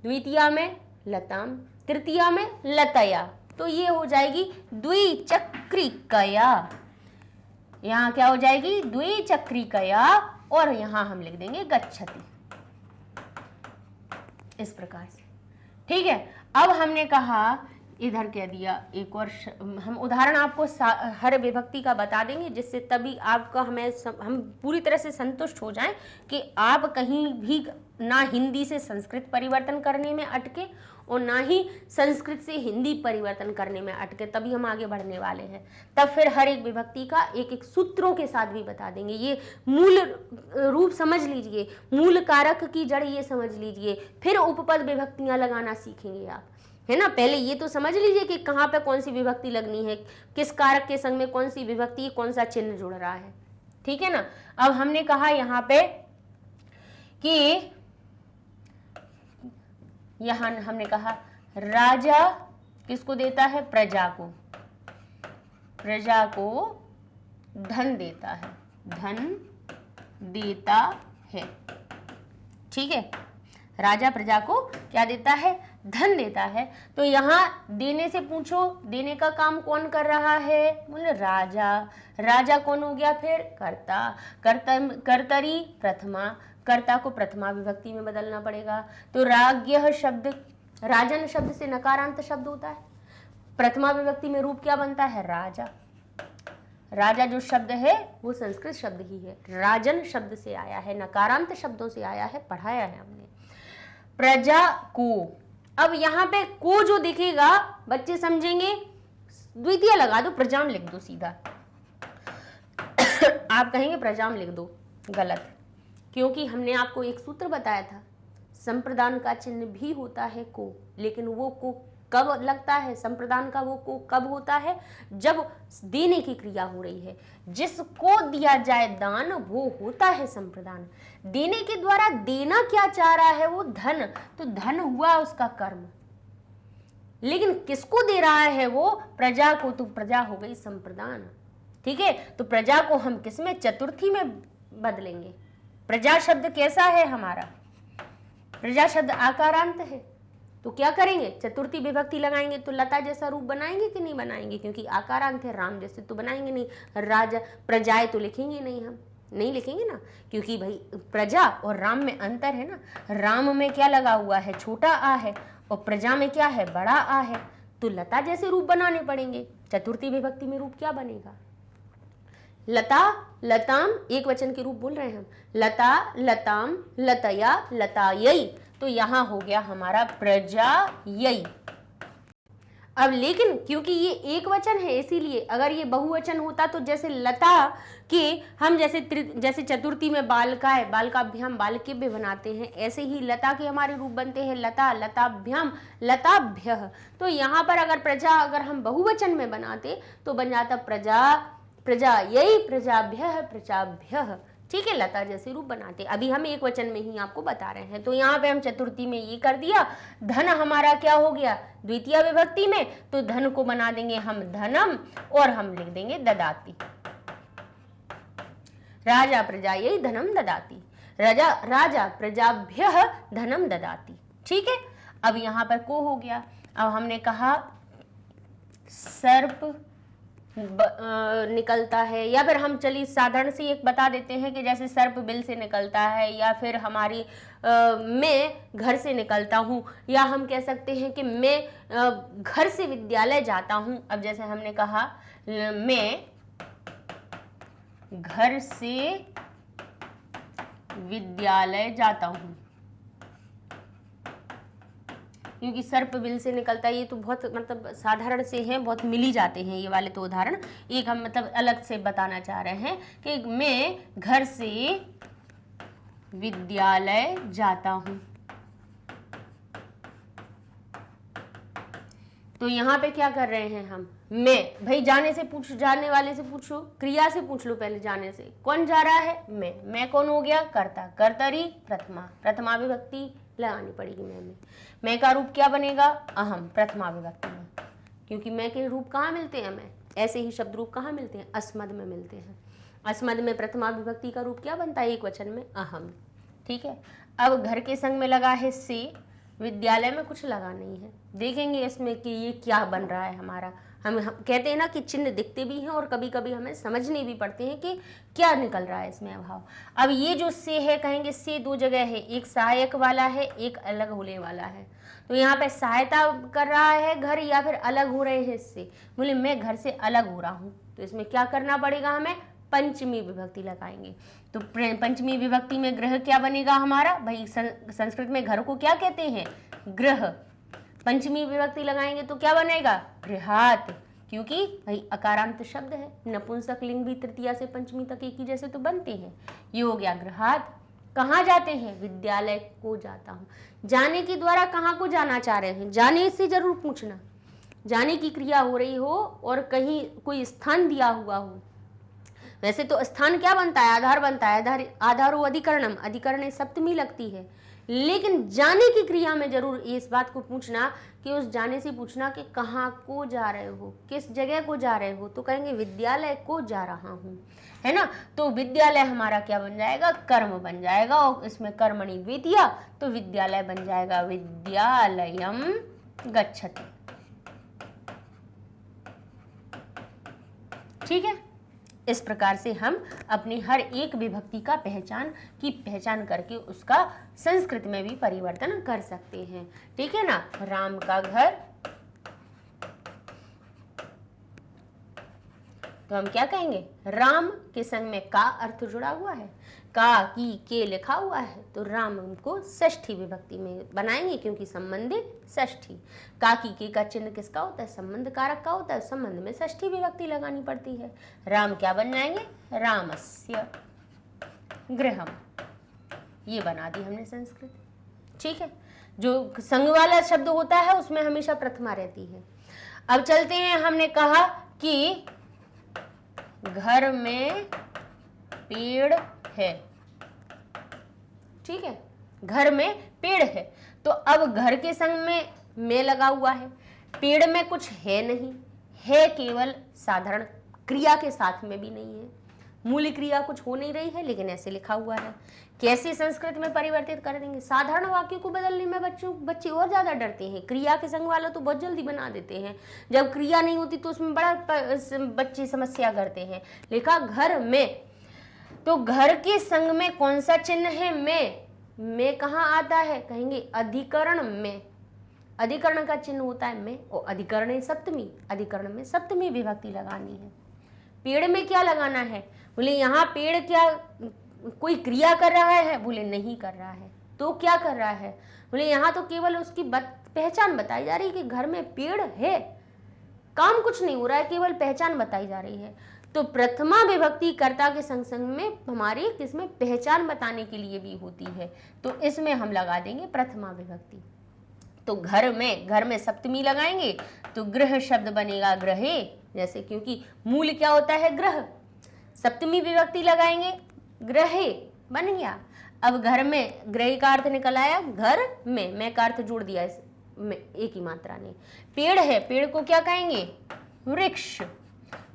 द्वितीया में लताम, तृतीया में लतया, तो ये हो जाएगी द्विचक्रिकया। यहाँ क्या हो जाएगी? द्विचक्रिकया, और यहाँ हम लिख देंगे गच्छति, इस प्रकार से। ठीक है, अब हमने कहा, इधर कह दिया एक और हम उदाहरण आपको हर विभक्ति का बता देंगे, जिससे तभी आपका हम पूरी तरह से संतुष्ट हो जाएं कि आप कहीं भी ना हिंदी से संस्कृत परिवर्तन करने में अटके और ना ही संस्कृत से हिंदी परिवर्तन करने में अटके। तभी हम आगे बढ़ने वाले हैं। तब फिर हर एक विभक्ति का एक एक सूत्रों के साथ भी बता देंगे। ये मूल रूप समझ लीजिए, मूल कारक की जड़ ये समझ लीजिए, फिर उपपद विभक्तियां लगाना सीखेंगे आप, है ना। पहले ये तो समझ लीजिए कि कहाँ पे कौन सी विभक्ति लगनी है, किस कारक के संग में कौन सी विभक्ति, कौन सा चिन्ह जुड़ रहा है, ठीक है ना। अब हमने कहा यहाँ पे कि यहाँ हमने कहा राजा किसको देता है? प्रजा को। प्रजा को धन देता है, धन देता है, ठीक है। राजा प्रजा को क्या देता है? धन देता है। तो यहाँ देने से पूछो, देने का काम कौन कर रहा है? बोले राजा। राजा कौन हो गया फिर? कर्ता। कर्तरी प्रथमा, कर्ता को प्रथमा विभक्ति में बदलना पड़ेगा। तो राज्ञ शब्द, राजन शब्द से नकारांत शब्द होता है, प्रथमा विभक्ति में रूप क्या बनता है? राजा। राजा जो शब्द है वो संस्कृत शब्द ही है, राजन शब्द से आया है, नकारांत शब्दों से आया है, पढ़ाया है हमने। प्रजा को, अब यहाँ पे को जो दिखेगा बच्चे समझेंगे, द्वितीय लगा दो, प्रजाम लिख दो सीधा। आप कहेंगे प्रजाम लिख दो, गलत, क्योंकि हमने आपको एक सूत्र बताया था, संप्रदान का चिन्ह भी होता है को, लेकिन वो को कब लगता है? संप्रदान का वो को कब होता है? जब देने की क्रिया हो रही है। जिसको दिया जाए दान वो होता है संप्रदान। देने के द्वारा देना क्या चाह रहा है? वो धन, तो धन हुआ उसका कर्म, लेकिन किसको दे रहा है वो? प्रजा को, तो प्रजा हो गई संप्रदान, ठीक है। तो प्रजा को हम किसमें? चतुर्थी में बदलेंगे। प्रजा शब्द कैसा है हमारा? प्रजा शब्द आकारांत है, तो क्या करेंगे? चतुर्थी विभक्ति लगाएंगे, तो लता जैसा रूप बनाएंगे कि नहीं बनाएंगे? क्योंकि आकारांत है, राम जैसे तो बनाएंगे नहीं, राजा प्रजाएं तो लिखेंगे नहीं, हम नहीं लिखेंगे ना, क्योंकि भाई प्रजा और राम में अंतर है ना। राम में क्या लगा हुआ है? छोटा आ है, और प्रजा में क्या है? बड़ा आ है, तो लता जैसे रूप बनाने पड़ेंगे। चतुर्थी विभक्ति में रूप क्या बनेगा? लता, लताम, एक वचन के रूप बोल रहे हैं हम, लता, लताम, लतया, लतायई, तो यहां हो गया हमारा प्रजायई। अब लेकिन क्योंकि ये एक वचन है, इसीलिए अगर ये बहुवचन होता तो जैसे लता के हम जैसे चतुर्थी में बालकाय, बालकाभ्याम, बालकेभ्य बनाते हैं, ऐसे ही लता के हमारे रूप बनते हैं लता, लताभ्याम, लताभ्यः। तो यहाँ पर अगर प्रजा अगर हम बहुवचन में बनाते तो बन जाता प्रजा, प्रजायई, प्रजाभ्यः, प्रजाभ्यः, ठीक है। लता जैसे रूप बनाते, अभी हम एक वचन में ही आपको बता रहे हैं। तो यहाँ पे हम चतुर्थी में ये कर दिया। धन हमारा क्या हो गया? द्वितीय विभक्ति में, तो धन को बना देंगे हम धनम, और हम लिख देंगे ददाति। राजा प्रजायई धनम ददाति, राजा प्रजाभ्यः धनम ददाति, ठीक है। अब यहाँ पर को हो गया। अब हमने कहा सर्प निकलता है, या फिर हम चलिए साधारण से एक बता देते हैं कि जैसे सर्प बिल से निकलता है, या फिर हमारी मैं घर से निकलता हूँ, या हम कह सकते हैं कि मैं घर से विद्यालय जाता हूँ। अब जैसे हमने कहा मैं घर से विद्यालय जाता हूँ, क्योंकि सर्प बिल से निकलता है, ये तो बहुत मतलब साधारण से हैं, बहुत मिली जाते हैं ये वाले तो उदाहरण। एक हम मतलब अलग से बताना चाह रहे हैं कि मैं घर से विद्यालय जाता हूँ, तो यहाँ पे क्या कर रहे हैं हम, मैं, भाई जाने से पूछ, जाने वाले से पूछो, क्रिया से पूछ लो पहले, जाने से कौन जा रहा है, मैं कौन हो गया, कर्ता, कर्तरी प्रथमा, प्रथमा विभक्ति लगानी पड़ेगी मैं का रूप क्या बनेगा, अहम, प्रथमा विभक्ति में, क्योंकि मैं के रूप कहाँ मिलते हैं, मैं, ऐसे ही शब्द रूप कहाँ मिलते हैं, अस्मद में मिलते हैं। अस्मद में प्रथमा विभक्ति का रूप क्या बनता है, एक वचन में अहम। ठीक है, अब घर के संग में लगा है से, विद्यालय में कुछ लगा नहीं है। देखेंगे इसमें कि ये क्या बन रहा है हमारा। हम कहते हैं ना कि चिन्ह दिखते भी हैं और कभी कभी हमें समझने भी पड़ते हैं कि क्या निकल रहा है इसमें अभाव। अब ये जो से है, कहेंगे से दो जगह है, एक सहायक वाला है, एक अलग होने वाला है। तो यहाँ पे सहायता कर रहा है घर या फिर अलग हो रहे हैं इससे, बोले मैं घर से अलग हो रहा हूँ, तो इसमें क्या करना पड़ेगा, हमें पंचमी विभक्ति लगाएंगे। तो पंचमी विभक्ति में ग्रह क्या बनेगा हमारा, भाई संस्कृत में घर को क्या कहते हैं, ग्रह। पंचमी विभक्ति लगाएंगे तो क्या बनेगा, गृहात, क्योंकि भाई अकारांत शब्द है, नपुंसक लिंग भी तृतीया से पंचमी तक एक ही जैसे तो बनते हैं। ये हो गया गृहात। कहाँ जाते हैं, विद्यालय को जाता हूँ। जाने के द्वारा कहाँ को जाना चाह रहे हैं, जाने से जरूर पूछना, जाने की क्रिया हो रही हो और कहीं कोई स्थान दिया हुआ हो। वैसे तो स्थान क्या बनता है, आधार बनता है, आधारो अधिकरणम, अधिकरण सप्तमी लगती है, लेकिन जाने की क्रिया में जरूर इस बात को पूछना कि उस जाने से पूछना कि कहाँ को जा रहे हो, किस जगह को जा रहे हो, तो कहेंगे विद्यालय को जा रहा हूँ, है ना। तो विद्यालय हमारा क्या बन जाएगा, कर्म बन जाएगा, और इसमें कर्मणि द्वितीया, तो विद्यालय बन जाएगा विद्यालयम गच्छति। ठीक है, इस प्रकार से हम अपनी हर एक विभक्ति का पहचान करके उसका संस्कृत में भी परिवर्तन कर सकते हैं। ठीक है ना। राम का घर, तो हम क्या कहेंगे, राम के संग में का अर्थ जुड़ा हुआ है, का की के लिखा हुआ है, तो राम को षष्ठी विभक्ति में बनाएंगे, क्योंकि संबंधित षष्ठी। का की के का चिन्ह किसका होता है, संबंध कारक का होता है, संबंध में षष्ठी विभक्ति लगानी पड़ती है। राम क्या बन जाएंगे, रामस्य गृहम, ये बना दी हमने संस्कृत। ठीक है, जो संग वाला शब्द होता है उसमें हमेशा प्रथमा रहती है। अब चलते हैं, हमने कहा कि घर में पेड़ है। ठीक है, घर में पेड़ है, तो अब घर के संग में लगा हुआ है, पेड़ में कुछ है नहीं है, केवल साधारण क्रिया के साथ में भी नहीं है, मूल क्रिया कुछ हो नहीं रही है, लेकिन ऐसे लिखा हुआ है। कैसे संस्कृत में परिवर्तित कर देंगे, साधारण वाक्य को बदलने में बच्चे और ज्यादा डरते हैं। क्रिया के संग वाला तो बहुत जल्दी बना देते हैं, जब क्रिया नहीं होती तो उसमें बड़ा बच्चे समस्या करते हैं। लिखा घर में, तो घर के संग में कौन सा चिन्ह है, में कहाँ आता है, कहेंगे अधिकरण में, अधिकरण का चिन्ह होता है में, और अधिकरण सप्तमी, अधिकरण में सप्तमी विभक्ति लगानी है। पेड़ में क्या लगाना है, बोले यहाँ पेड़ क्या कोई क्रिया कर रहा है, बोले नहीं कर रहा है, तो क्या कर रहा है, बोले यहाँ तो केवल उसकी पहचान बताई जा रही है कि घर में पेड़ है, काम कुछ नहीं हो रहा है, केवल पहचान बताई जा रही है। तो प्रथमा विभक्ति कर्ता के संग संग में हमारी किसमें पहचान बताने के लिए भी होती है, तो इसमें हम लगा देंगे प्रथमा विभक्ति। तो घर में सप्तमी लगाएंगे तो गृह शब्द बनेगा ग्रहे, जैसे, क्योंकि मूल क्या होता है ग्रह, सप्तमी विभक्ति लगाएंगे ग्रहे बन गया। अब घर में ग्रह का अर्थ निकल आया, घर में मैं का अर्थ जोड़ दिया इसमें एक ही मात्रा ने। पेड़ है, पेड़ को क्या कहेंगे, वृक्ष,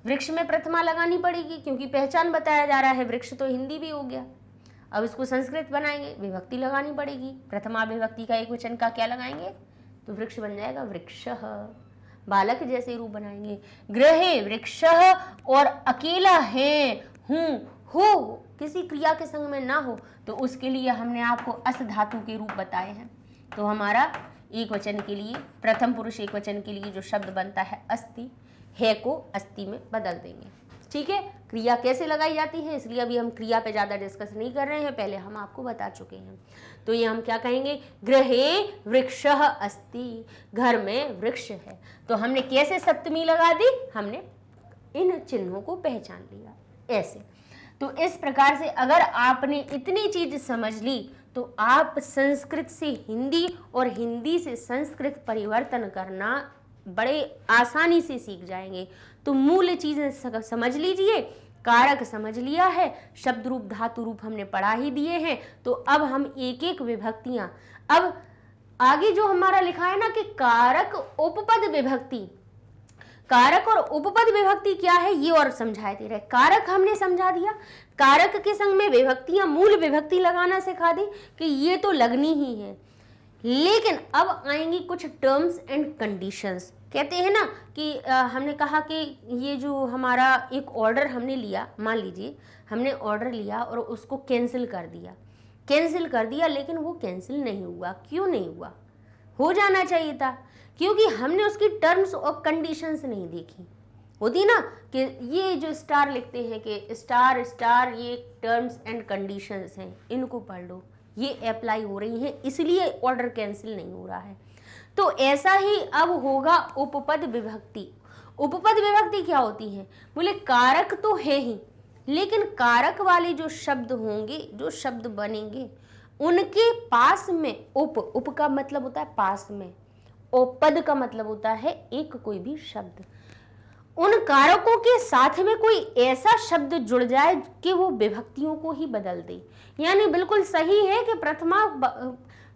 वृक्ष में प्रथमा लगानी पड़ेगी, क्योंकि पहचान बताया जा रहा है, वृक्ष तो हिंदी भी हो गया। अब इसको संस्कृत बनाएंगे, विभक्ति लगानी पड़ेगी, प्रथमा विभक्ति का एक वचन का क्या लगाएंगे, तो वृक्ष बन जाएगा वृक्षः, बालक जैसे रूप बनाएंगे। ग्रहे वृक्षः, और अकेला है, हूँ, हो, किसी क्रिया के संग में ना हो, तो उसके लिए हमने आपको अस धातु के रूप बताए हैं। तो हमारा एक वचन के लिए, प्रथम पुरुष एक वचन के लिए जो शब्द बनता है अस्ति, है को अस्ति में बदल देंगे। ठीक है, क्रिया कैसे लगाई जाती है, इसलिए अभी हम क्रिया पे ज़्यादा डिस्कस नहीं कर रहे हैं, पहले हम आपको बता चुके हैं। तो ये हम क्या कहेंगे, गृहे वृक्षः अस्ति, घर में वृक्ष है। तो हमने कैसे सप्तमी लगा दी, हमने इन चिन्हों को पहचान लिया ऐसे। तो इस प्रकार से अगर आपने इतनी चीज समझ ली तो आप संस्कृत से हिंदी और हिंदी से संस्कृत परिवर्तन करना बड़े आसानी से सीख जाएंगे। तो मूल चीजें समझ लीजिए, कारक समझ लिया है, शब्द रूप धातु रूप हमने पढ़ा ही दिए हैं। तो अब हम एक एक विभक्तियां, अब आगे जो हमारा लिखा है ना कि कारक उपपद विभक्ति, कारक और उपपद विभक्ति क्या है ये और समझाए दे रहे। कारक हमने समझा दिया, कारक के संग में विभक्तियां, मूल विभक्ति लगाना सिखा दी कि ये तो लगनी ही है। लेकिन अब आएंगी कुछ टर्म्स एंड कंडीशंस। कहते हैं ना कि हमने कहा कि ये जो हमारा एक ऑर्डर हमने लिया, मान लीजिए हमने ऑर्डर लिया और उसको कैंसिल कर दिया, लेकिन वो कैंसिल नहीं हुआ। क्यों नहीं हुआ? हो जाना चाहिए था, क्योंकि हमने उसकी टर्म्स और कंडीशंस नहीं देखी। होती ना कि ये जो स्टार लिखते हैं कि स्टार स्टार, ये टर्म्स एंड कंडीशंस हैं, इनको पढ़ लो, ये अप्लाई हो रही हैं, इसलिए ऑर्डर कैंसिल नहीं हो रहा है। तो ऐसा ही अब होगा उपपद विभक्ति। उपपद विभक्ति क्या होती है? बोले कारक तो है ही, लेकिन कारक वाले जो शब्द होंगे, जो शब्द बनेंगे, उनके पास में उप का मतलब होता है पास में, और पद का मतलब होता है एक कोई भी शब्द। उन कारकों के साथ में कोई ऐसा शब्द जुड़ जाए कि वो विभक्तियों को ही बदल दे। यानी बिल्कुल सही है कि प्रथमा,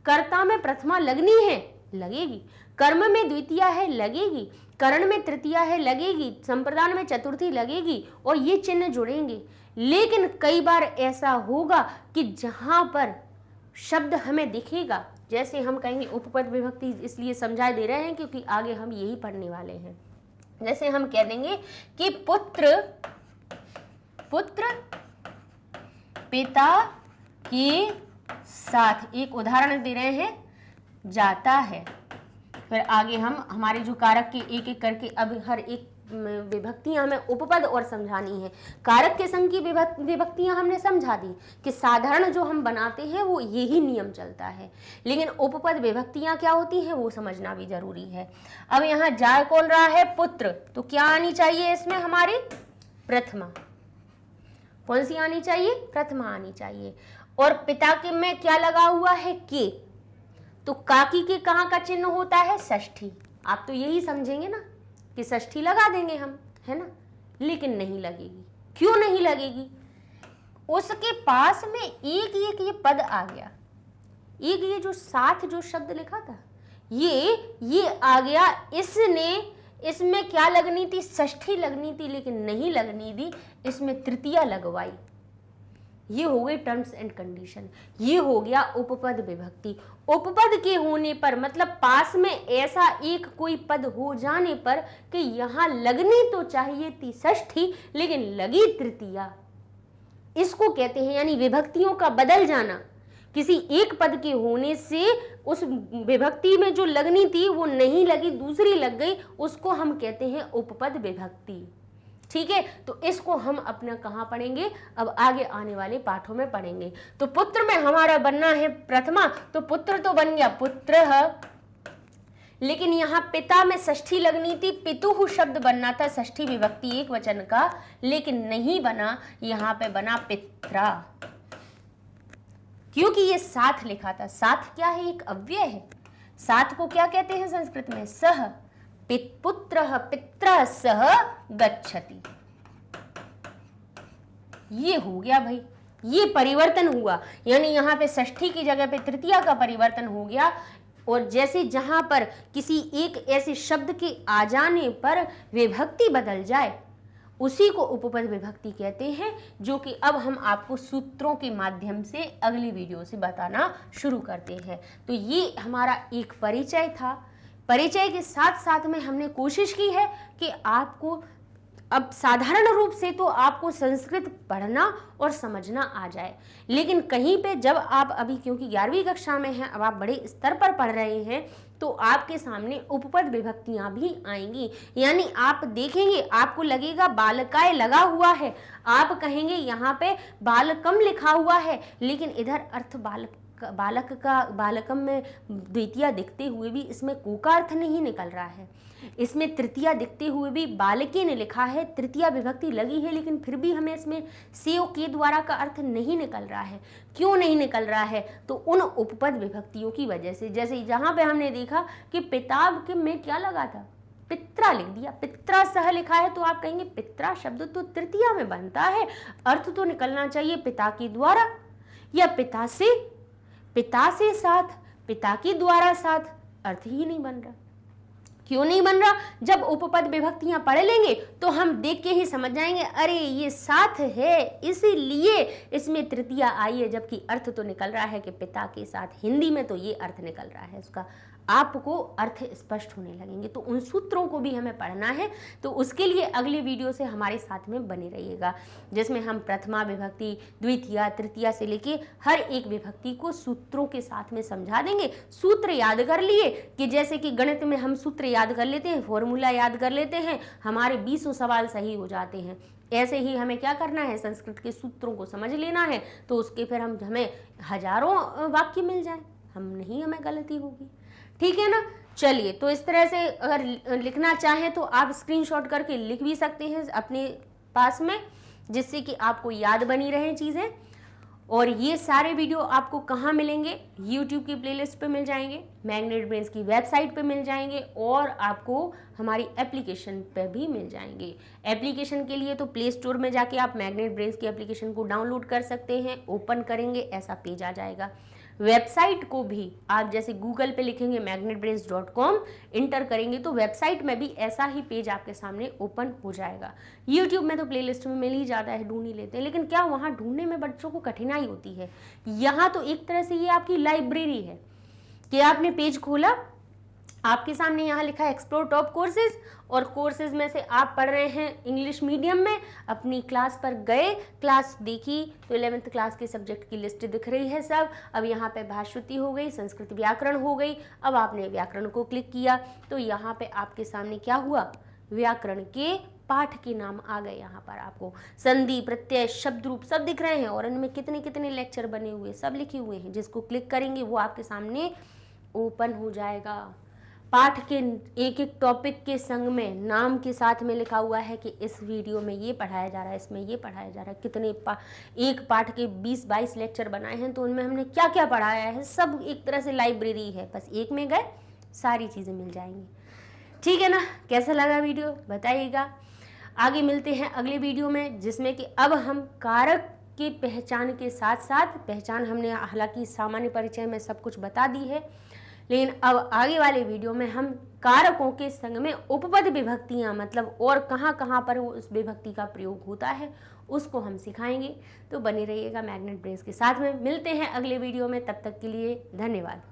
कर्ता में प्रथमा लगनी है, लगेगी, कर्म में द्वितीया है, लगेगी, करण में तृतीया है, लगेगी, संप्रदान में चतुर्थी लगेगी, और ये चिन्ह जुड़ेंगे। लेकिन कई बार ऐसा होगा कि जहां पर शब्द हमें दिखेगा, जैसे हम कहेंगे उपपद विभक्ति इसलिए समझाए दे रहे हैं क्योंकि आगे हम यही पढ़ने वाले हैं। जैसे हम कह देंगे कि पुत्र पिता के साथ, एक उदाहरण दे रहे हैं, जाता है। फिर आगे हम हमारे जो कारक के एक एक करके अब हर एक विभक्तियां हमें उपपद और समझानी है। कारक के संग की विभक्तियां हमने समझा दी कि साधारण जो हम बनाते हैं वो यही नियम चलता है, लेकिन उपपद विभक्तियां क्या होती हैं वो समझना भी जरूरी है। अब यहाँ जा कौन रहा है? पुत्र, तो क्या आनी चाहिए इसमें? हमारी प्रथमा। कौन सी आनी चाहिए? प्रथमा आनी चाहिए। और पिता के में क्या लगा हुआ है? के, तो काकी के कहाँ का चिन्ह होता है? षष्ठी। आप तो यही समझेंगे ना कि षष्ठी लगा देंगे हम, है ना, लेकिन नहीं लगेगी। क्यों नहीं लगेगी? उसके पास में एक ये पद आ गया, एक ये जो साथ जो शब्द लिखा था ये आ गया। इसमें क्या लगनी थी? षष्ठी लगनी थी, लेकिन नहीं लगनी थी, इसमें तृतीया लगवाई। ये हो गई टर्म्स एंड कंडीशन, ये हो गया उपपद विभक्ति। उपपद के होने पर मतलब पास में ऐसा एक कोई पद हो जाने पर कि यहां लगनी तो चाहिए थी षष्ठी, लेकिन लगी तृतीया, इसको कहते हैं यानी विभक्तियों का बदल जाना। किसी एक पद के होने से उस विभक्ति में जो लगनी थी वो नहीं लगी, दूसरी लग गई, उसको हम कहते हैं उपपद विभक्ति। ठीक है, तो इसको हम अपना कहाँ पढ़ेंगे? अब आगे आने वाले पाठों में पढ़ेंगे। तो पुत्र में हमारा बनना है प्रथमा, तो पुत्र तो बन गया पुत्रः, लेकिन यहाँ पिता में षष्ठी लगनी थी, पितुः शब्द बनना था, षष्ठी विभक्ति एक वचन का, लेकिन नहीं बना, यहाँ पे बना पित्रा, क्योंकि ये साथ लिखा था। साथ क्या है? एक अव्यय है। साथ को क्या कहते हैं संस्कृत में? सह। पुत्रः पित्रा सह गच्छति। ये हो गया भाई, ये परिवर्तन हुआ, यानी यहाँ पे षष्ठी की जगह पे तृतीया का परिवर्तन हो गया। और जैसे जहां पर किसी एक ऐसे शब्द के आ जाने पर विभक्ति बदल जाए, उसी को उपपद विभक्ति कहते हैं, जो कि अब हम आपको सूत्रों के माध्यम से अगली वीडियो से बताना शुरू करते हैं। तो ये हमारा एक परिचय था। परिचय के साथ साथ में हमने कोशिश की है कि आपको अब साधारण रूप से तो आपको संस्कृत पढ़ना और समझना आ जाए, लेकिन कहीं पे जब आप अभी, क्योंकि 11वीं कक्षा में हैं, अब आप बड़े स्तर पर पढ़ रहे हैं, तो आपके सामने उपपद विभक्तियां भी आएंगी। यानी आप देखेंगे, आपको लगेगा बालकाय लगा हुआ है, आप कहेंगे यहाँ पे बालकम लिखा हुआ है, लेकिन इधर अर्थ बालक का, बालकम में द्वितीया दिखते हुए भी इसमें को का अर्थ नहीं निकल रहा है, इसमें तृतीया दिखते हुए भी बालके ने लिखा है, तृतीया विभक्ति लगी है, लेकिन फिर भी हमें इसमें से और के द्वारा का अर्थ नहीं निकल रहा है। क्यों नहीं निकल रहा है? तो उन उपपद विभक्तियों की वजह से। जैसे जहां पे हमने देखा कि पिता में क्या लगा था? पित्रा लिख दिया, पित्रा सह लिखा है तो आप कहेंगे पित्रा शब्द तो तृतीया में बनता है, अर्थ तो निकलना चाहिए पिता के द्वारा या पिता से साथ, पिता के द्वारा साथ, अर्थ ही नहीं बन रहा। क्यों नहीं बन रहा? जब उपपद विभक्तियां पढ़ लेंगे तो हम देख के ही समझ जाएंगे, अरे ये साथ है इसीलिए इसमें तृतीया आई है, जबकि अर्थ तो निकल रहा है कि पिता के साथ। हिंदी में तो ये अर्थ निकल रहा है उसका, आपको अर्थ स्पष्ट होने लगेंगे। तो उन सूत्रों को भी हमें पढ़ना है, तो उसके लिए अगले वीडियो से हमारे साथ में बने रहिएगा, जिसमें हम प्रथमा विभक्ति, द्वितीया, तृतीया से लेके हर एक विभक्ति को सूत्रों के साथ में समझा देंगे। सूत्र याद कर लिए कि जैसे कि गणित में हम सूत्र याद कर लेते हैं, फॉर्मूला याद कर लेते हैं, हमारे 20 सवाल सही हो जाते हैं। ऐसे ही हमें क्या करना है, संस्कृत के सूत्रों को समझ लेना है, तो उसके फिर हमें हजारों वाक्य मिल जाए, हमें गलती होगी। ठीक है ना। चलिए, तो इस तरह से अगर लिखना चाहें तो आप स्क्रीनशॉट करके लिख भी सकते हैं अपने पास में, जिससे कि आपको याद बनी रहे चीज़ें। और ये सारे वीडियो आपको कहाँ मिलेंगे? यूट्यूब की प्लेलिस्ट पे मिल जाएंगे, मैग्नेट ब्रेन्स की वेबसाइट पे मिल जाएंगे, और आपको हमारी एप्लीकेशन पे भी मिल जाएंगे। एप्लीकेशन के लिए तो प्ले स्टोर में जाके आप मैग्नेट ब्रेन्स की एप्लीकेशन को डाउनलोड कर सकते हैं। ओपन करेंगे ऐसा पेज आ जाएगा। वेबसाइट को भी आप जैसे गूगल पे लिखेंगे magnetbrains.com, इंटर करेंगे तो वेबसाइट में भी ऐसा ही पेज आपके सामने ओपन हो जाएगा। यूट्यूब में तो प्लेलिस्ट में मिल ही जाता है, ढूंढ ही लेते हैं, लेकिन क्या वहाँ ढूंढने में बच्चों को कठिनाई होती है? यहाँ तो एक तरह से ये आपकी लाइब्रेरी है कि आपने पेज खोला, आपके सामने यहाँ लिखा है एक्सप्लोर टॉप कोर्सेज, और कोर्सेज में से आप पढ़ रहे हैं इंग्लिश मीडियम में, अपनी क्लास पर गए, क्लास देखी तो 11th क्लास के सब्जेक्ट की लिस्ट दिख रही है सब। अब यहाँ पे भाषुति हो गई, संस्कृत व्याकरण हो गई। अब आपने व्याकरण को क्लिक किया तो यहाँ पे आपके सामने क्या हुआ, व्याकरण के पाठ के नाम आ गए। यहाँ पर आपको संधि, प्रत्यय, शब्द रूप सब दिख रहे हैं, और इनमें कितने कितने लेक्चर बने हुए सब लिखे हुए हैं। जिसको क्लिक करेंगे वो आपके सामने ओपन हो जाएगा। पाठ के एक एक टॉपिक के संग में नाम के साथ में लिखा हुआ है कि इस वीडियो में ये पढ़ाया जा रहा है, इसमें ये पढ़ाया जा रहा है। कितने एक पाठ के 20-22 लेक्चर बनाए हैं, तो उनमें हमने क्या क्या पढ़ाया है सब एक तरह से लाइब्रेरी है। बस एक में गए सारी चीज़ें मिल जाएंगी। ठीक है ना। कैसा लगा वीडियो बताइएगा। आगे मिलते हैं अगले वीडियो में, जिसमें कि अब हम कारक की पहचान के साथ साथ, पहचान हमने हालांकि सामान्य परिचय में सब कुछ बता दी है, लेकिन अब आगे वाले वीडियो में हम कारकों के संग में उपपद विभक्तियां, मतलब और कहाँ कहाँ पर उस विभक्ति का प्रयोग होता है, उसको हम सिखाएंगे। तो बने रहिएगा मैग्नेट ब्रेन्स के साथ में। मिलते हैं अगले वीडियो में, तब तक के लिए धन्यवाद।